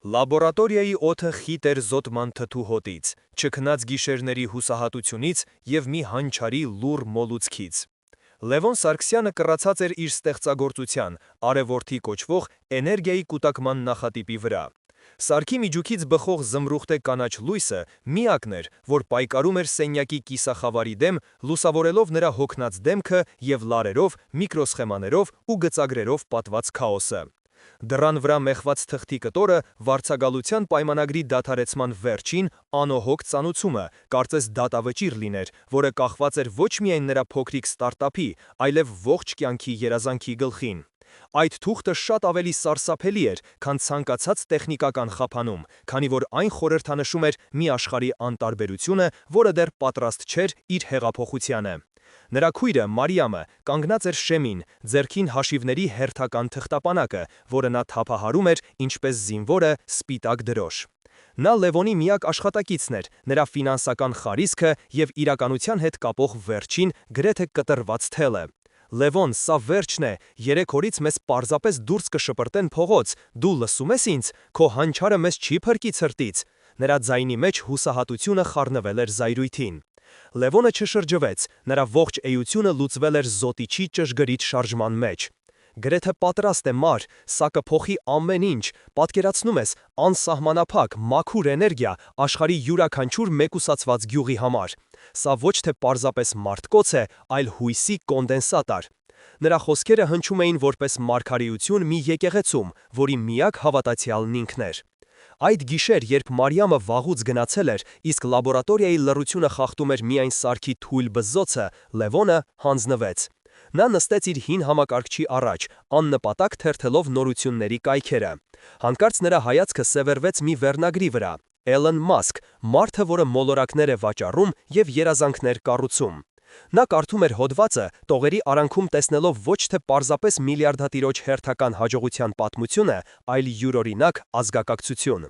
Լաբորատորիայի օդը խիտ էր զոտման թթու հոտից, չքնած գիշերների հուսահատությունից և մի հանչարի լուռ մոլուցքից։ Լևոն Սարգսյանը կռացած էր իր ստեղծագործության, արևորդի կոչվող էներգիայի կուտակման նախատիպի վրա։ Սարքի միջուկից բխող զմրուխտե կանաչ լույսը միակն էր, որ պայկարում էր սենյակի կիսախավարի դեմ, լուսավորելով նրա հոգնած դեմքը և լարերով, միկրոսխեմաներով ու գծագրերով պատված քաոսը։ Դռան վրա մեխված թղթի կտորը վարձակալության պայմանագրի դադարեցման վերջին անոհոգ ծանուցումը, կարծես դատավճիռ լիներ, որը կախված էր ոչ միայն նրա փոքրիկ ստարտափի, այլև ողջ կյանքի երազանքի գլխին։ Այդ թուղթը շատ ավելի սարսափելի էր, քան ցանկացած տեխնիկական խափանում, քանի որ այն խորհրդանշում էր մի աշխարհի անտարբերությունը, որը դեռ պատրաստ չէր իր հեղափոխությանը։ Նրա քույրը Մարիամը կանգնած էր շեմին, ձեռքին հաշիվների հերթական թղթապանակը, որը նա թափահարում էր ինչպես զինվորը սպիտակ դրոշ։ Նա Լևոնի միակ աշխատակիցն էր, նրա ֆինանսական խարիսքը և իրականության հետ կապող վերջին, գրեթե կտրված թելը։ Լևոն, սա վերջն է, 3 օրից մեզ պարզապես դուրս կշպրտեն փողոց, դու լսում ես ինձ, քո հանչարը մեզ չի փրկի ցրտից։ Նրա ձայնի մեջ հուսահատությունը խառնվել էր զայրույթին։ Լևոնը չշրջվեց, նրա ողջ էությունը լուծվել էր զոտիչի ճշգրիտ շարժման մեջ։ Գրեթե պատրաստ է մար, սա կփոխի ամեն ինչ, պատկերացնում ես, անսահմանափակ, մաքուր էներգիա, աշխարհի յուրաքանչյուր մեկուսացված գյուղի համար։ Սա ոչ թե պարզապես մարդկոց է, այլ հույսի կոնդենսատար։ Նրա խոսքերը հնչում էին որպես մարգարեություն մի եկեղեցում, որի միակ հավատացյալն ինքն էր։ Այդ գիշեր, երբ Մարիամը վաղուց գնացել էր, իսկ լաբորատորիայի լռությունը խախտում էր միայն սարքի թույլ բզզոցը, Լևոնը հանձնվեց։ Նա նստեց իր հին համակարգչի առաջ, աննպատակ թերթելով նորությունների կայքերը։ Հանկարծ նրա հայացքը սևեռվեց մի վերնագրի վրա. Էլոն Մասկ, մարդը, որը մոլորակներ է վաճառում և երազանքներ կառուցում։ Նա կարդում էր հոդվածը, տողերի արանքում տեսնելով ոչ թե պարզապես միլիարդատիրոջ հերթական հաջողության պատմությունը, այլ յուրօրինակ ազգակակցություն։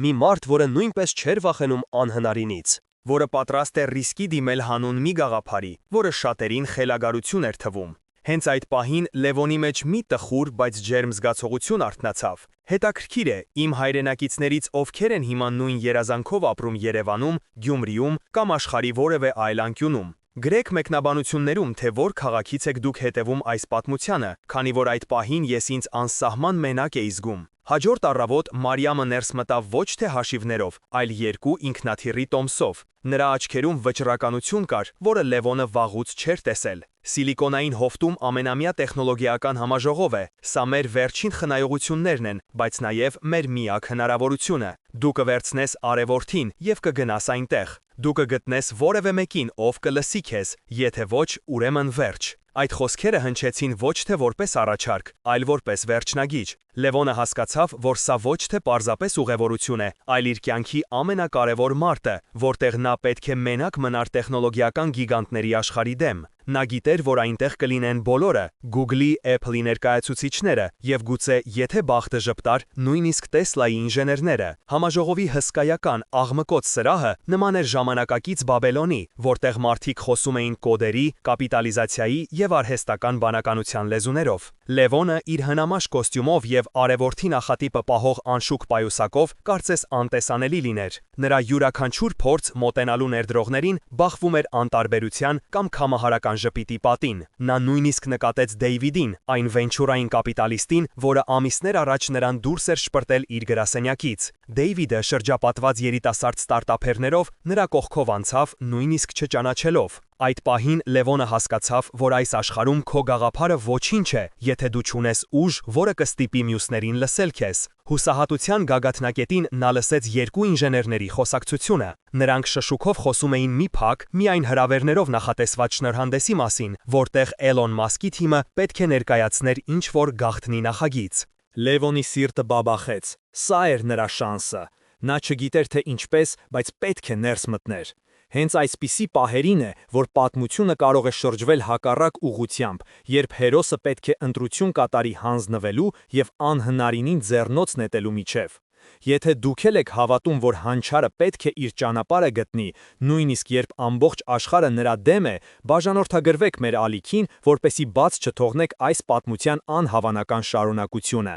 Մի մարդ, որը նույնպես չէր վախենում անհնարինից, որը պատրաստ է ռիսկի դիմել հանուն մի գաղափարի, որը շատերին խելագարություն էր թվում։ Հենց այդ պահին Լևոնի մեջ մի տխուր, բայց ջերմ զգացողություն արթնացավ։ Հետաքրքիր է, իմ հայրենակիցներից ովքեր են հիմա նույն երազանքով ապրում Երևանում, Գյումրիում կամ աշխարհի որևէ այլ անկյունում։ Գրեք մեկնաբանություններում, թե որ քաղաքից եք դուք հետևում այս պատմությանը, քանի որ այդ պահին ես ինձ անսահման մենակ էի զգում։ Հաջորդ առավոտ Մարիամը ներս մտավ ոչ թե հաշիվներով, այլ 2 ինքնաթիռի տոմսով։ Նրա աչքերում վճռականություն կար, որը Լևոնը վաղուց չէր տեսել։ Սիլիկոնային հովտում ամենամյա տեխնոլոգիական համաժողով է, սա մեր վերջին խնայողություններն են, բայց նաև մեր միակ հնարավորությունը։ Դու կվերցնես արևորդին և կգնաս այնտեղ։ Դու կգտնես որևէ մեկին, ով կլսի քեզ, եթե ոչ, ուրեմն վերջ։ Այդ խոսքերը հնչեցին ոչ թե որպես առաջարկ, այլ որպես վերջնագիծ։ Լևոնը հասկացավ, որ սա ոչ թե պարզապես ուղևորություն է, այլ իր կյանքի ամենակարևոր մարտը, որտեղ նա պետք է մենակ մնար տեխնոլոգիական գիգանտների աշխարհի դեմ։ Նա գիտեր, որ այնտեղ կլինեն բոլորը, Google-ի, Apple-ի ներկայացուցիչները, և գուցե, եթե բախտը ժպտար, նույնիսկ Տեսլայի ինժեներները։ Համաժողովի հսկայական, աղմկոտ սրահը նման էր ժամանակակից Բաբելոնի, որտեղ մարդիկ խոսում էին կոդերի, կապիտալիզացիայի և արհեստական բանականության լեզուներով։ Լևոնը իր հնամաշ կոստյումով և արևորդի նախատիպը պահող անշուք պայուսակով կարծես անտեսանելի լիներ։ Նրա յուրաքանչյուր փորձ մոտենալու ներդրողներին բախվում էր անտարբերության կամ քամահարական ժպիտի պատին։ Նա նույնիսկ նկատեց Դեյվիդին, այն վենչուրային կապիտալիստին, որը ամիսներ առաջ նրան դուրս էր շպրտել իր գրասենյակից։ Դեյվիդը շրջապատված երիտասարդ ստարտափերներով նրա կողքով անցավ, նույնիսկ չճանաչելով։ Այդ պահին Լևոնը հասկացավ, որ այս աշխարհում քո գաղափարը ոչինչ է, եթե դու չունես ուժ, որը կստիպի մյուսներին լսել քեզ։ Հուսահատության գագաթնակետին նա լսեց 2 ինժեներների խոսակցությունը։ Նրանք շշուկով խոսում էին մի փակ, միայն հրավերներով նախատեսված շնորհանդեսի մասին, որտեղ Էլոն Մասկի թիմը պետք է ներկայացներ ինչ-որ գաղտնի նախագիծ։ Լևոնի սիրտը բաբախեց։ Սա էր նրա շանսը։ Նա չգիտեր թե ինչպես, բայց պետք է ներս մտներ։ Հենց այսպիսի պահերին է, որ պատմությունը կարող է շրջվել հակառակ ուղղությամբ, երբ հերոսը պետք է ընտրություն կատարի հանձնվելու և անհնարինին ձեռնոց նետելու միջև։ Եթե դուք եք հավատում, որ հանչարը պետք է իր ճանապարհը գտնի, նույնիսկ երբ ամբողջ աշխարհը նրա դեմ է, բաժանորդագրվեք մեր ալիքին, որպեսզի բաց չթողնեք այս պատմության անհավանական շարունակությունը։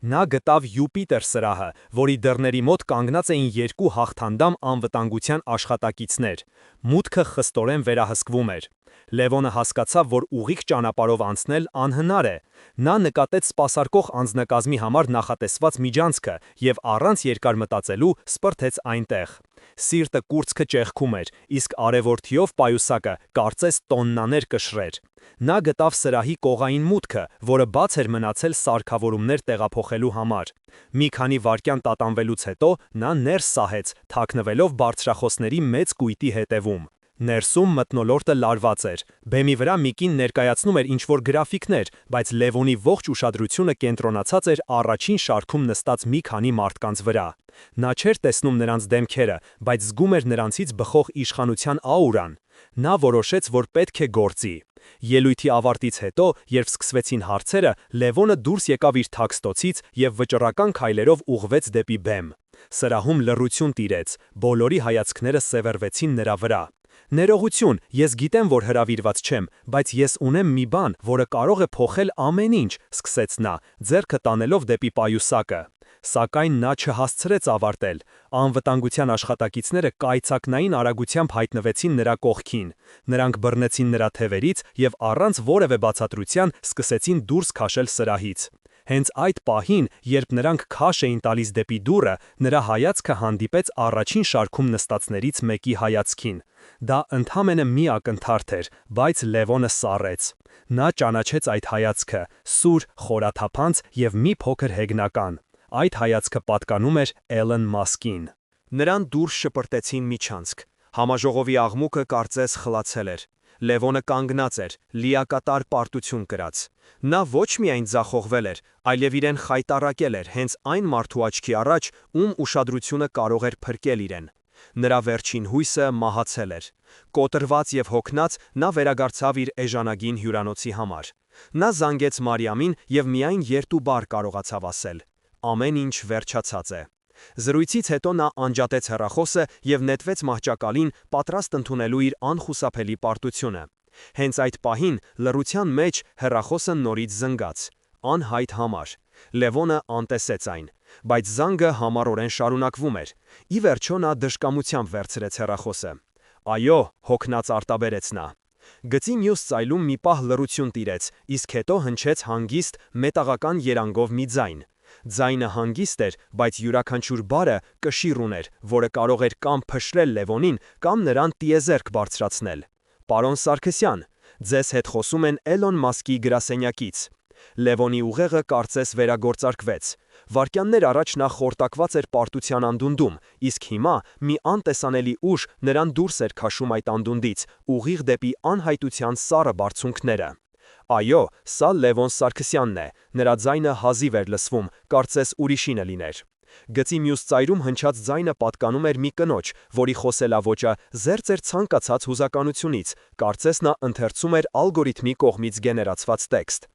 Նա գտավ Յուպիտեր սրահը, որի դռների մոտ կանգնած էին երկու հաղթանդամ անվտանգության աշխատակիցներ։ Մուտքը խստորեն վերահսկվում էր։ Լևոնը հասկացավ, որ ուղիղ ճանապարհով անցնել անհնար է։ Նա նկատեց սպասարկող անձնակազմի համար նախատեսված միջանցքը և առանց երկար մտածելու սպրտեց այնտեղ։ Սիրտը կուրծքը ճեղքում էր, իսկ արևորդիով պայուսակը կարծես տոննաներ կշռեր։ Նա գտավ սրահի կողային մուտքը, որը բաց էր մնացել սարքավորումներ տեղափոխելու համար։ Մի քանի վայրկյան տատանվելուց հետո նա ներս սահեց, թաքնվելով բարձրախոսների մեծ կույտի հետևում։ Ներսում մթնոլորտը լարված էր։ Բեմի վրա մի կին ներկայացնում էր ինչ-որ գրաֆիկներ, բայց Լևոնի ողջ ուշադրությունը կենտրոնացած էր առաջին շարքում նստած մի քանի մարդկանց վրա։ Նա չէր տեսնում նրանց դեմքերը, բայց զգում էր նրանցից բխող իշխանության աուրան։ Նա որոշեց, որ պետք է գործի։ Ելույթի ավարտից հետո, երբ սկսվեցին հարցերը, Լևոնը դուրս եկավ իր թաքստոցից և վճռական քայլերով ուղղվեց դեպի բեմ։ Սրահում լռություն տիրեց, բոլորի հայացքները սևեռվեցին նրա վրա։ Ներողություն, ես գիտեմ, որ հրավիրված չեմ, բայց ես ունեմ մի բան, որը կարող է փոխել ամեն ինչ, սկսեց նա, ձեռքը տանելով դեպի պայուսակը։ Սակայն նա չհասցրեց ավարտել։ Անվտանգության աշխատակիցները կայծակնային արագությամբ հայտնվեցին նրա կողքին։ Նրանք բռնեցին նրա թևերից և առանց որևէ բացատրության սկսեցին դուրս քաշել սրահից։ Հենց այդ պահին, երբ նրանք քաշ էին տալիս դեպի դուռը, նրա հայացքը հանդիպեց առաջին շարքում նստածներից մեկի հայացքին։ Դա ընդամենը մի ակնթարթ էր, բայց Լևոնը սառեց։ Նա ճանաչեց այդ հայացքը՝ սուր, խորաթափանց և մի փոքր հեգնական։ Այդ հայացքը պատկանում էր Էլոն Մասկին։ Նրան դուրս շպրտեցին միջանցք։ Համաժողովի աղմուկը կարծես խլացել էր։ Լևոնը կանգնած էր, լիակատար պարտություն կրած։ Նա ոչ միայն ձախողվել էր, այլև իրեն խայտառակել էր հենց այն մարդու աչքի առաջ, ում ուշադրությունը կարող էր փրկել իրեն։ Նրա վերջին հույսը մահացել էր։ Կոտրված և հոգնած նա վերադարձավ իր էժանագին հյուրանոցի համար։ Նա զանգեց Մարիամին և միայն երդուբար կարողացավ ասել. «Ամեն ինչ վերջացած է»։ Զրույցից հետո նա անջատեց հեռախոսը և նետվեց մահճակալին, պատրաստ ընդունելու իր անխուսափելի պարտությունը։ Հենց այդ պահին լռության մեջ հեռախոսը նորից զնգաց։ Անհայտ համար։ Լևոնը անտեսեց այն։ Բայց զանգը համառորեն շարունակվում էր։ Ի վերջո նա դժկամությամբ վերցրեց հեռախոսը։ «Այո», հոգնած արտաբերեց նա։ Գծի մյուս ծայրում մի պահ լռություն տիրեց, իսկ հետո հնչեց հանգիստ, մետաղական երանգով մի ձայն։ Ձայնը հանգիստ էր, բայց յուրաքանչյուր բառը կշիռ ուներ, որը կարող էր կամ փշրել Լևոնին, կամ նրան տիեզերք բարձրացնել։ «Պարոն Սարգսյան, ձեզ հետ խոսում են Էլոն Մասկի գրասենյակից»։ Լևոնի ուղեղը կարծես վերագործարկվեց։ Վայրկյաններ առաջ նա խորտակված էր պարտության անդունդում, իսկ հիմա մի անտեսանելի ուժ նրան դուրս էր քաշում այդ անդունդից, ուղիղ դեպի անհայտության սառը բարձունքները։ Այո, սա Լևոն Սարգսյանն է, նրա ձայնը հազիվ էր լսվում, կարծես ուրիշինը լիներ։ Գծի մյուս ծայրում հնչած ձայնը պատկանում էր մի կնոջ, որի խոսելաոճը զերծ էր ցանկացած հուզականությունից, կարծես նա ընթերցում էր ալգորիթմի կողմից գեներացված տեքստ։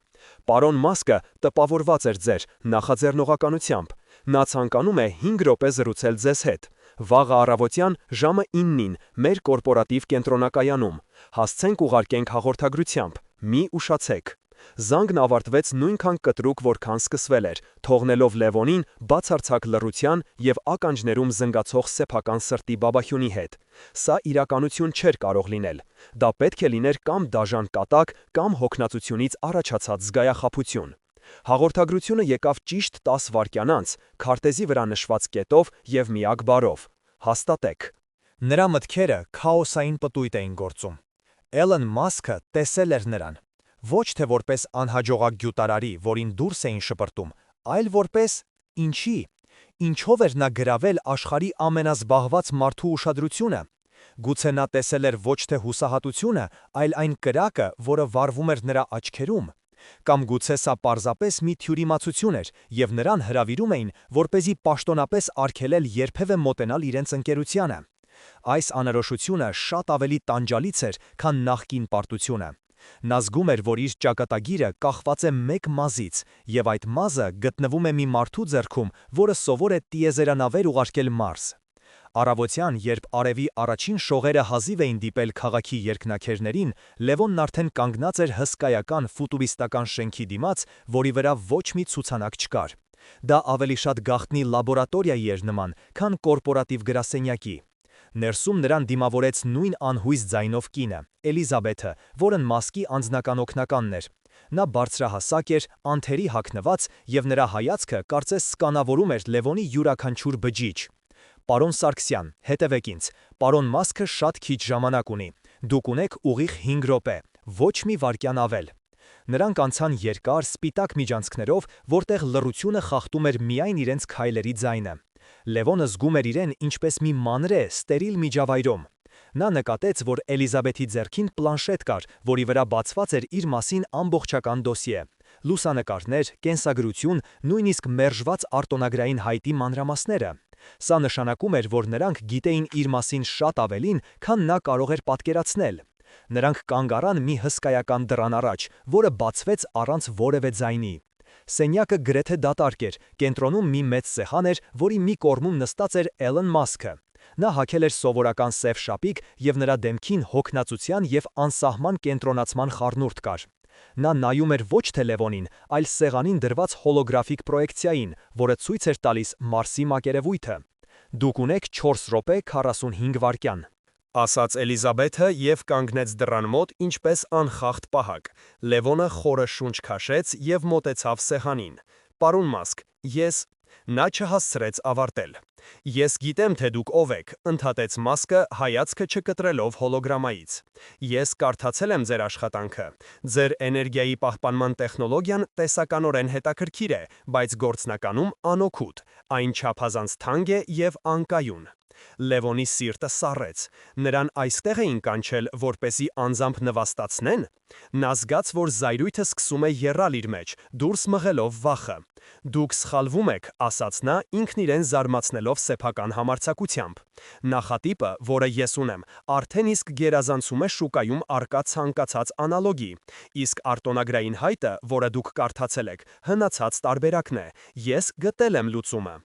«Պարոն Մասկը տպավորված էր ձեր նախաձեռնողականությամբ։ Նա ցանկանում է 5 րոպե զրուցել ձեզ հետ։ Վաղը առավոտյան ժամը 9-ին մեր կորպորատիվ կենտրոնակայանում։ Հասցենք ուղարկենք հաղորդագրությամբ։ Մի ուշացեք»։ Զանգն ավարտվեց նույնքան կտրուկ, որքան սկսվել էր, թողնելով Լևոնին բացարձակ լռության և ականջներում զնգացող սեփական սրտի բաբախյունի հետ։ Սա իրականություն չէր կարող լինել։ Դա պետք է լիներ կամ դաժան կատակ, կամ հոգնածությունից առաջացած զգայախաբություն։ Հաղորդագրությունը եկավ ճիշտ 10 վայրկյան անց, քարտեզի վրա նշված կետով և միակ բառով. «Հաստատեք»։ Նրա մտքերը քաոսային պտույտ էին գործում։ Էլոն Մասկը տեսել էր նրան։ Ոչ թե որպես անհաջողակ գյուտարարի, որին դուրս էին շպրտում, այլ որպես ինչի։ Ինչով էր նա գրավել աշխարհի ամենազբաղված մարդու ուշադրությունը։ Գուցե նա տեսել էր ոչ թե հուսահատությունը, այլ այն կրակը, որը վառվում էր նրա աչքերում։ Կամ գուցե սա պարզապես մի թյուրիմացություն էր, և նրան հրավիրում էին, որպեսզի պաշտոնապես արգելել երբևէ մոտենալ իրենց ընկերությանը։ Այս անորոշությունը շատ ավելի տանջալից էր, քան նախկին պարտությունը։ Նա զգում էր, որ իր ճակատագիրը կախված է մեկ մազից, և այդ մազը գտնվում է մի մարդու ձեռքում, որը սովոր է տիեզերանավեր ուղարկել Մարս։ Առավոտյան, երբ արևի առաջին շողերը հազիվ էին դիպել քաղաքի երկնաքերներին, Լևոնն արդեն կանգնած էր հսկայական ֆուտուրիստական շենքի դիմաց, որի վրա ոչ մի ցուցանակ չկար։ Դա ավելի շատ գաղտնի լաբորատորիայի էր նման, քան կորպորատիվ գրասենյակի։ Ներսում նրան դիմավորեց նույն անհույս ձայնով կինը, Էլիզաբեթը, որն Մասկի անձնական օգնականն էր։ Նա բարձրահասակ էր, անթերի հագնված, եւ նրա հայացքը կարծես սկանավորում էր Լևոնի յուրաքանչյուր բջիջ։ Պարոն Սարգսյան, հետևեք ինձ, պարոն Մասկը շատ քիչ ժամանակ ունի, դուք ունեք ուղիղ 5 րոպե, ոչ մի վայրկյան ավել։ Նրանք անցան երկար, սպիտակ միջանցքներով, որտեղ լռությունը խախտում էր միայն իրենց քայլերի ձայնը։ Լևոնը զգում էր իրեն ինչպես մի մանրե, ստերիլ միջավայրում։ Նա նկատեց, որ Էլիզաբեթի ձեռքին պլանշետ կար, որի վրա բացված էր իր մասին ամբողջական դոսիե։ Լուսանկարներ, կենսագրություն, նույնիսկ մերժված արտոնագրային հայտի մանրամասները։ Սա նշանակում էր, որ նրանք գիտեին իր մասին շատ ավելին, քան նա կարող էր պատկերացնել։ Նրանք կանգ առան մի հսկայական դռան առաջ, որը բացվեց առանց որևէ ձայնի։ Սենյակը գրեթե դատարկ էր, կենտրոնում մի մեծ սեղան էր, որի մի կողմում նստած էր Էլոն Մասկը։ Նա հագել էր սովորական սև շապիկ և նրա դեմքին հոգնածության և անսահման կենտրոնացման խառնուրդ կար։ Նա նայում էր ոչ թե Լևոնին, այլ սեղանին դրված հոլոգրաֆիկ պրոյեկցիային, որը ցույց էր տալիս Մարսի մակերևույթը։ Դուք ունեք 4 րոպե 45 վայրկյան, ասաց Էլիզաբեթը և կանգնեց դռան մոտ ինչպես անխախտ պահակ։ Լևոնը խորը շունչ քաշեց և մոտեցավ սեղանին։ Պարոն Մասկ, Նա չհասցրեց ավարտել։ Ես գիտեմ, թե դուք ով եք, ընդհատեց Մասկը հայացքը չկտրելով հոլոգրամայից։ Ես կարդացել եմ ձեր աշխատանքը։ Ձեր էներգիայի պահպանման տեխնոլոգիան տեսականորեն հետաքրքիր է, բայց գործնականում անօգուտ, այն չափազանց թանկ է և անկայուն։ Լևոնի սիրտը սառեց։ Նրան այստեղ էին կանչել, որպեսզի անձամբ նվաստացնեն։ Նա զգաց, որ զայրույթը սկսում է եռալ իր մեջ, դուրս մղելով վախը։ Դուք սխալվում եք, ասաց նա, ինքն իրեն զարմացնելով սեփական համարձակությամբ։ Նախատիպը, որը ես ունեմ, արդեն իսկ գերազանցում է շուկայում առկա ցանկացած անալոգի, իսկ արտոնագրային հայտը, որը դուք կարդացել եք, հնացած տարբերակն է։ Ես գտել եմ լուծումը։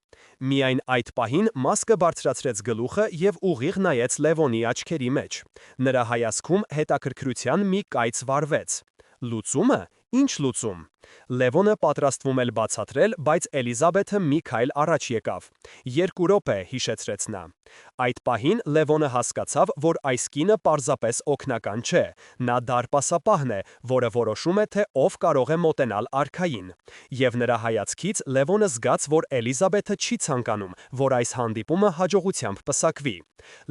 Միայն այդ պահին Մասկը բարձրացրեց գլուխը և ուղիղ նայեց Լևոնի աչքերի մեջ։ Նրա հայացքում հետաքրքրության մի կայծ վառվեց։ Լուծումը։ Ինչ լուծում։ Լևոնը պատրաստվում էր բացատրել, բայց Էլիզաբեթը մի քայլ առաջ եկավ։ 2 րոպե, հիշեցրեց նա։ Այդ պահին Լևոնը հասկացավ, որ այս կինը պարզապես օգնական չէ։ Նա դարպասապահն է, որը որոշում է, թե ով կարող է մոտենալ արքային։ Եվ նրա հայացքից Լևոնը զգաց, որ Էլիզաբեթը չի ցանկանում, որ այս հանդիպումը հաջողությամբ պսակվի։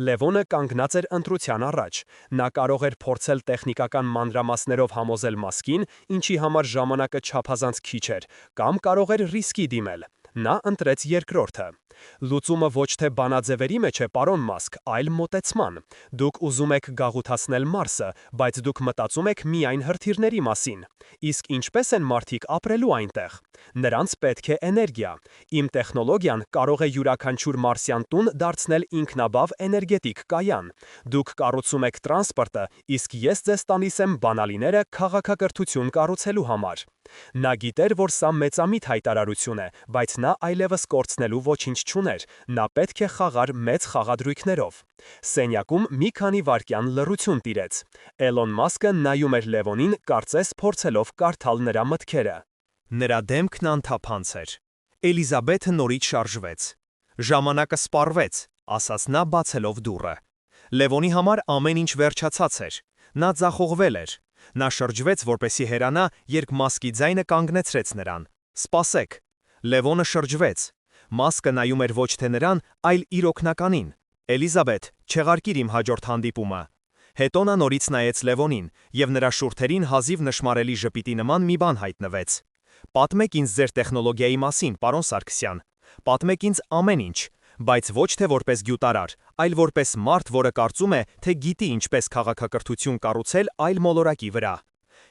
Լևոնը կանգնած էր ընտրության առաջ։ Նա կարող էր փորձել տեխնիկական մանրամասներով համոզել Մասկին, ինչի համար ժամանակը չափազանց քիչ էր, կամ կարող էր ռիսկի դիմել։ Նա ընտրեց երկրորդը։ Լուծումը ոչ թե բանաձևերի մեջ է, պարոն Մասկ, այլ մոտեցման։ Դուք ուզում եք գաղութացնել Մարսը, բայց դուք մտածում եք միայն հրթիռների մասին։ Իսկ ինչպես են մարդիկ ապրելու այնտեղ։ Նրանց պետք է էներգիա։ Իմ տեխնոլոգիան կարող է յուրաքանչյուր մարսյան տուն դարձնել ինքնաբավ էներգետիկ կայան։ Դուք կառուցում եք տրանսպորտը, իսկ ես ձեզ տալիս եմ բանալիները քաղաքակրթություն կառուցելու համար։ Նա գիտեր, որ սա մեծամիտ հայտարարություն է, բայց նա այլևս կորցնելու ոչինչ չուներ, նա պետք է խաղար մեծ խաղադրույքներով։ Սենյակում մի քանի վայրկյան լռություն տիրեց։ Էլոն Մասկը նայում էր Լևոնին, կարծես փորձելով կարդալ նրա մտքերը։ Նրա դեմքն անթափանց էր։ Էլիզաբեթը նորից շարժվեց։ Ժամանակը սպառվեց, ասաց նա բացելով դուռը։ Լևոնի համար ամեն ինչ վերջացած էր։ Նա ձախողվել էր։ Նա շրջվեց, որպեսի հեռանա, երբ Մասկի ձայնը կանգնեցրեց նրան։ Սպասեք։ Լևոնը շրջվեց։ Մասկը նայում էր ոչ թե նրան, այլ իր օգնականին։ Էլիզաբեթ, չեղարկիր իմ հաջորդ հանդիպումը։ Հետո նա նորից նայեց Լևոնին, և նրա շուրթերին հազիվ նշմարելի ժպիտի նման մի բան հայտնվեց։ Պատմեք ինձ ձեր տեխնոլոգիայի մասին, պարոն Սարգսյան։ Պատմեք ինձ ամեն ինչ, բայց ոչ թե որպես գյուտարար, այլ որպես մարդ, որը կարծում է, թե գիտի ինչպես քաղաքակրթություն կառուցել այլ մոլորակի վրա։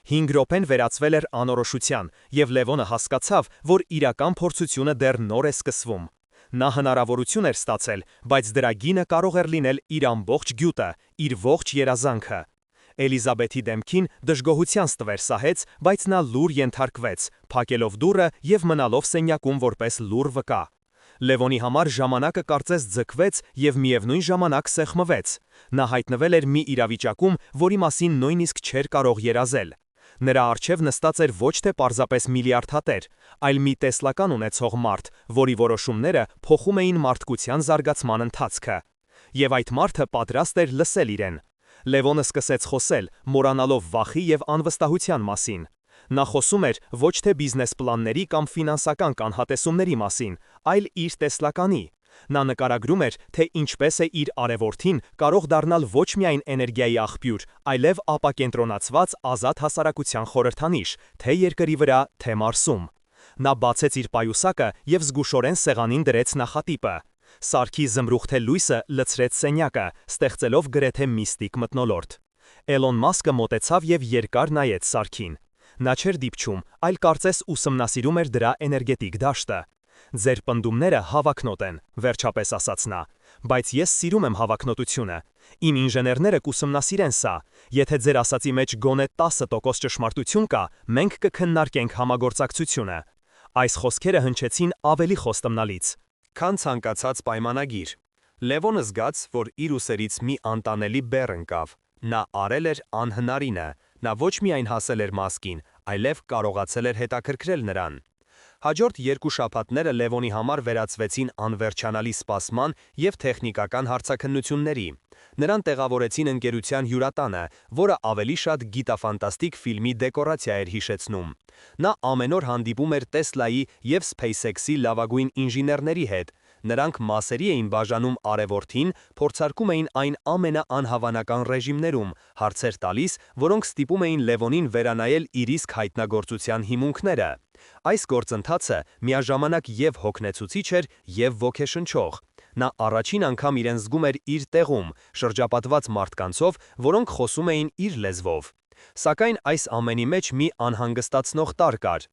5 րոպեն վերածվել էր անորոշության, և Լևոնը հասկացավ, որ իրական փորձությունը դեռ նոր է սկսվում։ Նա հնարավորություն էր ստացել, բայց դրա գինը կարող էր լինել իր ամբողջ գյուտը, իր ողջ երազանքը։ Էլիզաբեթի դեմքին դժգոհության ստվեր սահեց, բայց նա լուռ ենթարկվեց, փակելով դուռը և մնալով սենյակում որպես լուռ վկա։ Լևոնի համար ժամանակը կարծես ձգվեց եւ միևնույն ժամանակ սեղմվեց։ Նա հայտնվել էր մի իրավիճակում, որի մասին նույնիսկ չէր կարող երազել։ Նրա առջև նստած էր ոչ թե պարզապես միլիարդատեր, այլ մի տեսլական ունեցող մարդ, որի որոշումները փոխում էին մարդկության զարգացման ընթացքը։ Եվ այդ մարդը պատրաստ էր լսել իրեն։ Լևոնը սկսեց խոսել, մոռանալով վախի եւ անվստահության մասին։ Նա խոսում էր ոչ թե բիզնես պլանների կամ ֆինանսական կանհատեսումների մասին, այլ իր տեսլականի։ Նա նկարագրում էր, թե ինչպես է իր արևորդին կարող դառնալ ոչ միայն էներգիայի աղբյուր, այլև ապակենտրոնացված ազատ հասարակության խորհրդանիշ, թե երկրի վրա, թե Մարսում։ Նա բացեց իր պայուսակը եւ զգուշորեն սեղանին դրեց նախատիպը։ Սարքի զմրուխտե լույսը լցրեց սենյակը, ստեղծելով գրեթե միստիկ մթնոլորտ։ Էլոն Մասկը մոտեցավ եւ երկար նայեց Սարքին։ Նա չէր դիպչում, այլ կարծես ուսումնասիրում էր դրա էներգետիկ դաշտը։ Ձեր պնդումները հավակնոտ են, վերջապես ասաց նա, բայց ես սիրում եմ հավակնոտությունը։ Իմ ինժեներները կուսումնասիրեն սա։ Եթե ձեր ասացի մեջ գոնե 10% ճշմարտություն կա, մենք կքննարկենք համագործակցությունը։ Այս խոսքերը հնչեցին ավելի խոստմնալից, Քան ցանկացած պայմանագիր։ Լևոնը զգաց, որ իր ուսերից մի անտանելի բեռ ընկավ։ Նա արել էր անհնարինը։ Նա ոչ միայն հասել էր Մասկին, այլև կարողացել էր հետաքրքրել նրան։ Հաջորդ 2 շաբաթները Լևոնի համար վերածվեցին անվերջանալի սպասման եւ տեխնիկական հարցաքննությունների։ Նրան տեղավորեցին ընկերության հյուրատանը, որը ավելի շատ գիտաֆանտաստիկ ֆիլմի դեկորացիա էր հիշեցնում։ Նա ամեն օր հանդիպում էր Տեսլայի եւ SpaceX-ի լավագույն ինժեներների հետ։ Նրանք մասերի էին բաժանում արևորդին, փորձարկում էին այն ամենաանհավանական ռեժիմներում, հարցեր տալիս, որոնք ստիպում էին Լևոնին վերանայել իր իսկ հայտնագործության հիմունքները։ Այս գործընթացը միաժամանակ եւ հոգնեցուցիչ էր եւ ոգեշնչող։ Նա առաջին անգամ իրեն զգում էր իր տեղում, շրջապատված մարդկանցով, որոնք խոսում էին իր լեզվով։ Սակայն այս ամենի մեջ մի անհանգստացնող տար կար։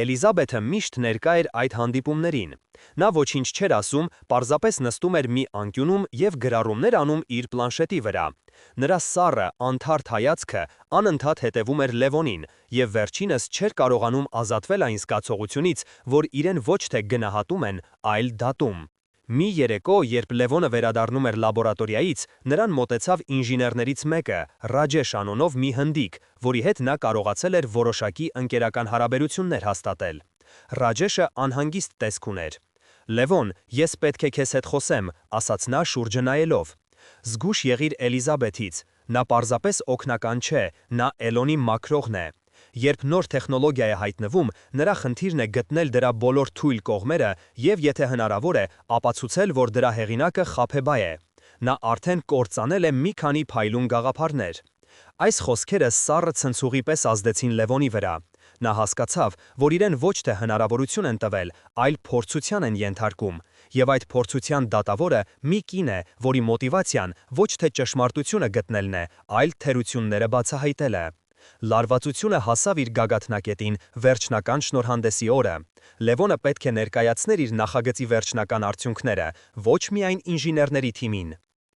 Էլիզաբեթը միշտ ներկա էր այդ հանդիպումներին։ Նա ոչինչ չէր ասում, պարզապես նստում էր մի անկյունում եւ գրառումներ անում իր պլանշետի վրա։ Նրա սառը, անթարթ հայացքը անընդհատ հետևում էր Լևոնին, եւ վերջինս չէր կարողանում ազատվել այն զգացողությունից, որ իրեն ոչ թե գնահատում են, այլ դատում։ Մի երեկո, երբ Լևոնը վերադառնում էր լաբորատորիայից, նրան մոտեցավ ինժեներներից մեկը, Ռաջեշ անունով մի հնդիկ, որի հետ նա կարողացել էր որոշակի ընկերական հարաբերություններ հաստատել։ Ռաջեշը անհանգիստ տեսք ուներ։ Լևոն, ես պետք է քեզ հետ խոսեմ, ասաց նա շուրջը նայելով։ Զգուշ եղիր Էլիզաբեթից, նա պարզապես օգնական չէ, նա Էլոնի մաքրողն է։ Երբ նոր տեխնոլոգիա է հայտնվում, նրա խնդիրն է գտնել դրա բոլոր թույլ կողմերը եւ եթե հնարավոր է, ապացուցել, որ դրա հեղինակը խաբեբայ է։ Նա արդեն կործանել է մի քանի փայլուն գաղափարներ։ Այս խոսքերը սառը ցնցուղի պես ազդեցին Լևոնի վրա։ Նա հասկացավ, որ իրեն ոչ թե հնարավորություն են տվել, այլ փորձության են ենթարկում, եւ այդ փորձության դատավորը մի կին է, որի մոտիվացիան ոչ թե ճշմարտությունը գտնելն է, այլ թերությունները բացահայտելը։ Լարվածությունը հասավ իր գագաթնակետին վերջնական շնորհանդեսի օրը։ Լևոնը պետք է ներկայացներ իր նախագծի վերջնական արդյունքները, ոչ միայն ինժեներների թիմին,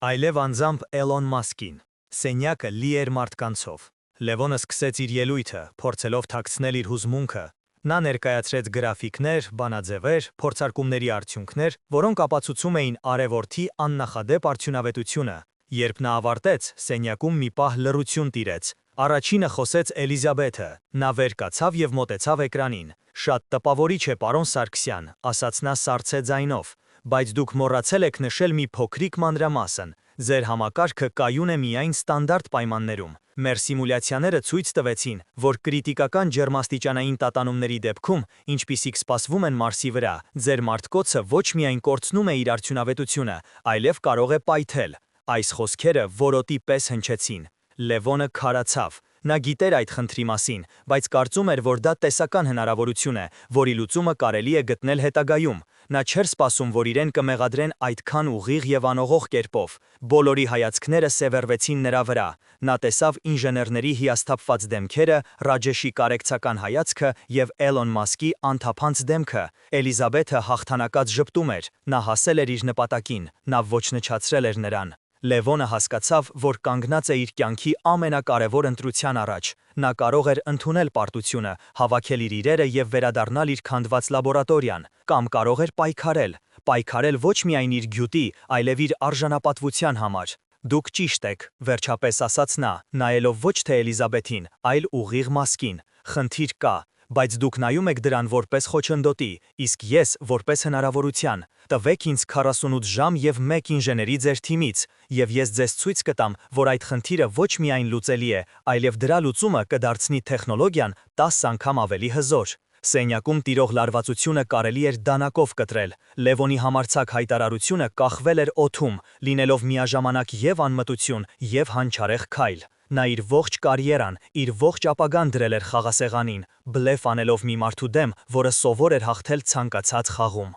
այլև անձամբ Էլոն Մասկին։ Սենյակը լի էր մարդկանցով։ Լևոնը սկսեց իր ելույթը, փորձելով թաքցնել իր հուզմունքը։ Նա ներկայացրեց գրաֆիկներ, բանաձևեր, փորձարկումների արդյունքներ, որոնք ապացուցում էին արևորդի աննախադեպ արդյունավետությունը։ Երբ նա ավարտեց, սենյակում մի պահ լռություն տիրեց։ Առաջինը խոսեց Էլիզաբեթը։ Նա վեր կացավ եւ մոտեցավ էկրանին։ Շատ տպավորիչ է, պարոն Սարգսյան, ասաց նա սառցե ձայնով, բայց դուք մոռացել եք նշել մի փոքրիկ մանրամասն։ Ձեր համակարգը կայուն է միայն ստանդարտ պայմաններում։ Մեր սիմուլյացիաները ցույց տվեցին, որ կրիտիկական ջերմաստիճանային տատանումների դեպքում, ինչպիսիք սպասվում են Մարսի վրա, ձեր մարդկոցը ոչ միայն կորցնում է իր արդյունավետությունը, այլև կարող է պայթել։ Այս խոսքերը որոտի պես հնչեցին։ Լևոնը քարացավ։ Նա գիտեր այդ խնդրի մասին, բայց կարծում էր, որ դա տեսական հնարավորություն է, որի լուծումը կարելի է գտնել հետագայում։ Նա չէր սպասում, որ իրեն կմեղադրեն այդքան ուղիղ եւ անողող կերպով։ Բոլորի հայացքները սևեռվեցին նրա վրա։ Նա տեսավ ինժեներների հիասթափված դեմքերը, Ռաջեշի կարեկցական հայացքը եւ Էլոն Մասկի անթափանց դեմքը։ Էլիզաբեթը հաղթանակած ժպտում էր։ Նա հասել էր իր նպատակին։ Նա ոչնչացրել էր նրան։ Լևոնը հասկացավ, որ կանգնած է իր կյանքի ամենակարևոր ընտրության առաջ։ Նա կարող էր ընդունել պարտությունը, հավաքել իր իրերը եւ վերադառնալ իր քանդված լաբորատորիան, կամ կարող էր պայքարել։ պայքարել ոչ միայն իր գյուտի, այլև իր արժանապատվության համար։ Դուք ճիշտ եք, վերջապես ասաց նա, նայելով ոչ թե Էլիզաբեթին, այլ ուղիղ Մասկին։ Խնդիր կա, բայց դուք նայում եք դրան որպես խոչընդոտի, իսկ ես որպես հնարավորության։ Տվեք ինձ 48 ժամ եւ 1 ինժեների ձեր թիմից, եւ ես ձեզ ցույց կտամ, որ այդ խնդիրը ոչ միայն լուծելի է, այլև դրա լուծումը կդարձնի տեխնոլոգիան 10 անգամ ավելի հզոր։ Սենյակում տիրող լարվածությունը կարելի էր դանակով կտրել։ Լևոնի համարձակ հայտարարությունը կախվել էր օդում, լինելով միաժամանակ եւ անմտություն, եւ հանճարեղ քայլ։ Նա իր ողջ կարիերան, իր ողջ ապագան դրել էր խաղասեղանին, բլեֆ անելով մի մարդու դեմ, որը սովոր էր հաղթել ցանկացած խաղում։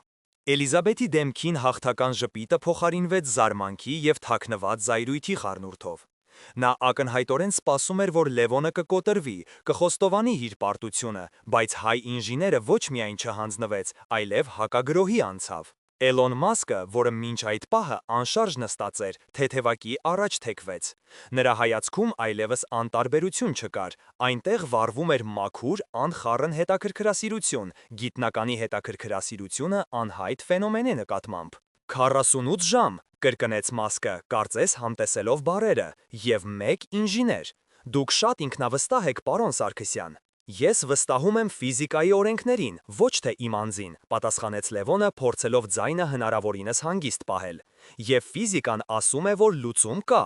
Էլիզաբեթի դեմքին հաղթական ժպիտը փոխարինվեց զարմանքի եւ թաքնված զայրույթի խառնուրդով։ Նա ակնհայտորեն սպասում էր, որ Լևոնը կկոտրվի, կխոստովանի իր պարտությունը, բայց հայ ինժեները ոչ միայն չհանձնվեց, այլև հակագրոհի անցավ։ Էլոն Մասկը, որը մինչ այդ պահը անշարժ նստած էր, թեթևակի առաջ թեքվեց։ Նրա հայացքում այլևս անտարբերություն չկար, այնտեղ վառվում էր մաքուր, անխառն հետաքրքրասիրություն, գիտնականի հետաքրքրասիրությունը անհայտ ֆենոմենի նկատմամբ։ 48 ժամ, կրկնեց Մասկը, կարծես համտեսելով բառերը, եւ 1 ինժեներ։ Դուք շատ ինքնավստահ եք, պարոն Սարգսյան։ Ես վստահում եմ ֆիզիկայի օրենքներին, ոչ թե իմ անձին, պատասխանեց Լևոնը, փորձելով ձայնը հնարավորինս հանգիստ պահել։ Եվ ֆիզիկան ասում է, որ լուծում կա։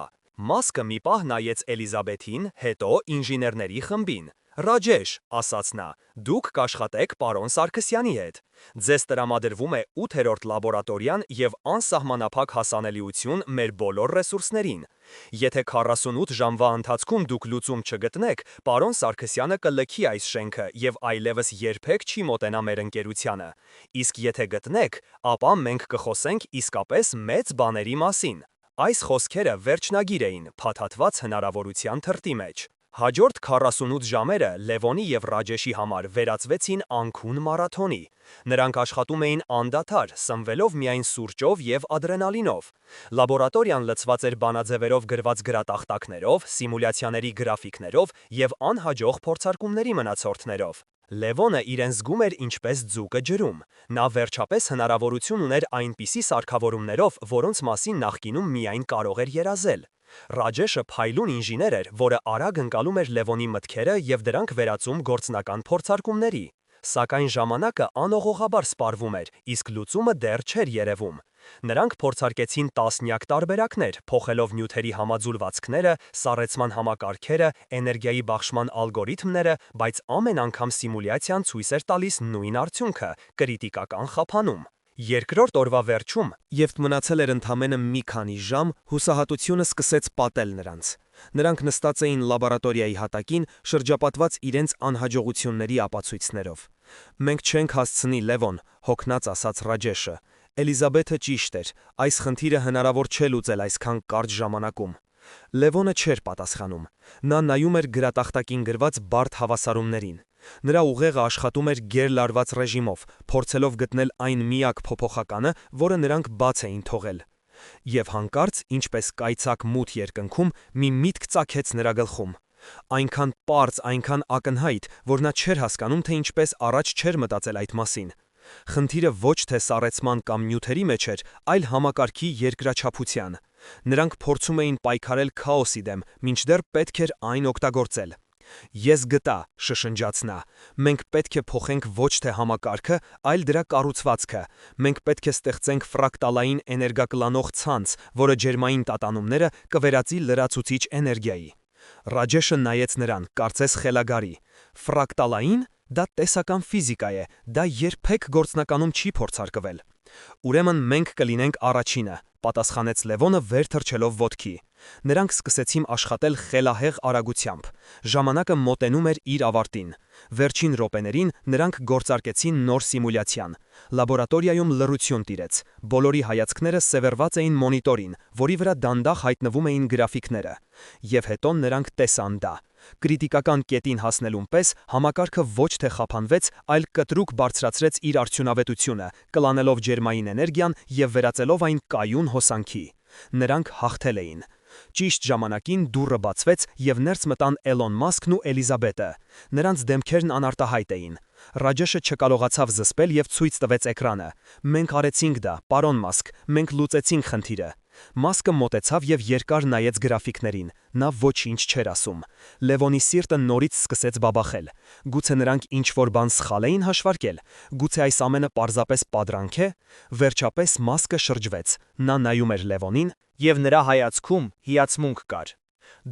Մասկը մի պահ նայեց Էլիզաբեթին, հետո ինժեներների խմբին։ Ռաջեշ, ասաց նա, դուք կաշխատեք պարոն Սարգսյանի հետ։ Ձեզ տրամադրվում է 8-րդ լաբորատորիան եւ անսահմանափակ հասանելիություն մեր բոլոր ռեսուրսներին։ Եթե 48 ժամվա ընթացքում դուք լուծում չգտնեք, պարոն Սարգսյանը կլքի այս շենքը եւ այլևս երբեք չի մոտենա մեր ընկերությանը։ Իսկ եթե գտնեք, ապա մենք կխոսենք իսկապես մեծ բաների մասին։ Այս խոսքերը վերջնագիր էին, փաթաթված հնարավորության թղթի մեջ։ Հաջորդ 48 ժամերը Լևոնի եւ Ռաջեշի համար վերածվեցին անքուն մարաթոնի։ Նրանք աշխատում էին անդադար, սնվելով միայն սուրճով եւ ադրենալինով։ Լաբորատորիան լցված էր բանաձևերով գրված գրատախտակներով, սիմուլյացիաների գրաֆիկներով եւ անհաջող փորձարկումների մնացորդներով։ Լևոնը իրեն զգում էր ինչպես ձուկը ջրում։ Նա վերջապես հնարավորություն ուներ այնպիսի սարքավորումներով, որոնց մասին նախկինում միայն կարող էր երազել։ Ռաջեշը փայլուն ինժեներ էր, որը արագ ընկալում էր Լևոնի մտքերը եւ դրանք վերածում գործնական փորձարկումների։ Սակայն ժամանակը անողողաբար սպառվում էր, իսկ լուծումը դեռ չէր երևում։ Նրանք փորձարկեցին տասնյակ տարբերակներ, փոխելով նյութերի համաձուլվածքները, սառեցման համակարգերը, էներգիայի բաշխման ալգորիթմները, բայց ամեն անգամ սիմուլյացիան ցույց էր տալիս նույն արդյունքը՝ կրիտիկական խափանում։ Երկրորդ օրվա վերջում, երբ մնացել էր ընդամենը մի քանի ժամ, հուսահատությունը սկսեց պատել նրանց։ Նրանք նստած էին լաբորատորիայի հատակին, շրջապատված իրենց անհաջողությունների ապացույցներով։ Մենք չենք հասցնի, Լևոն, հոգնած ասաց Ռաջեշը։ Էլիզաբեթը ճիշտ էր, այս խնդիրը հնարավոր չէ լուծել այսքան կարճ ժամանակում։ Լևոնը չէր պատասխանում։ Նա նայում էր գրատախտակին գրված բարդ հավասարումներին։ Նրա ուղեղը աշխատում էր գերլարված ռեժիմով, փորձելով գտնել այն միակ փոփոխականը, որը նրանք բաց էին թողել։ Եվ հանկարծ, ինչպես կայծակ մութ երկնքում, մի միտք ծագեց նրա գլխում։ Այնքան պարզ, այնքան ակնհայտ, որ նա չէր հասկանում, թե ինչպես առաջ չէր մտածել այդ մասին։ Խնդիրը ոչ թե սառեցման կամ նյութերի մեջ էր, այլ համակարգի երկրաչափության։ Նրանք փորձում էին պայքարել քաոսի դեմ, մինչդեռ պետք էր այն օգտագործել։ Ես գտա, շշնջաց նա, մենք պետք է փոխենք ոչ թե համակարգը, այլ դրա կառուցվածքը։ Մենք պետք է ստեղծենք ֆրակտալային էներգակլանող ցանց, որը ջերմային տատանումները կվերածի լրացուցիչ էներգիայի։ Ռաջեշը նայեց նրան, կարծես խելագարի։ Ֆրակտալային? Դա տեսական ֆիզիկա է, դա երբեք գործնականում չի փորձարկվել։ Ուրեմն մենք կլինենք առաջինը, պատասխանեց Լևոնը վեր թռչելով ոտքի։ Նրանք սկսեցին աշխատել խելահեղ արագությամբ։ Ժամանակը մոտենում էր իր ավարտին։ Վերջին րոպեներին նրանք գործարկեցին նոր սիմուլյացիան։ Լաբորատորիայում լռություն տիրեց։ Բոլորի հայացքները սևեռված էին մոնիտորին, որի վրա դանդաղ հայտնվում էին գրաֆիկները։ Եվ հետո նրանք տեսան դա։ Կրիտիկական կետին հասնելուն պես համակարգը ոչ թե խափանվեց, այլ կտրուկ բարձրացրեց իր արդյունավետությունը, կլանելով ջերմային էներգիան եւ վերածելով այն կայուն հոսանքի։ Նրանք հաղթել էին։ Ճիշտ ժամանակին դուռը բացվեց եւ ներս մտան Էլոն Մասկն ու Էլիզաբետը։ Նրանց դեմքերն անարտահայտ էին։ Ռաջեշը չկարողացավ զսպել եւ ցույց տվեց էկրանը։ Մենք արեցինք դա, պարոն Մասկ, մենք լուծեցինք խնդիրը։ Մասկը մոտեցավ եւ երկար նայեց գրաֆիկներին։ Նա ոչինչ չէր ասում։ Լևոնի սիրտը նորից սկսեց բաբախել։ Գուցե նրանք ինչ-որ բան սխալ էին հաշվարկել։ Գուցե այս ամենը պարզապես պատրանք է։ Վերջապես Մասկը շրջվեց։ Նա նայում էր Լևոնին, Եվ նրա հայացքում հիացմունք կար։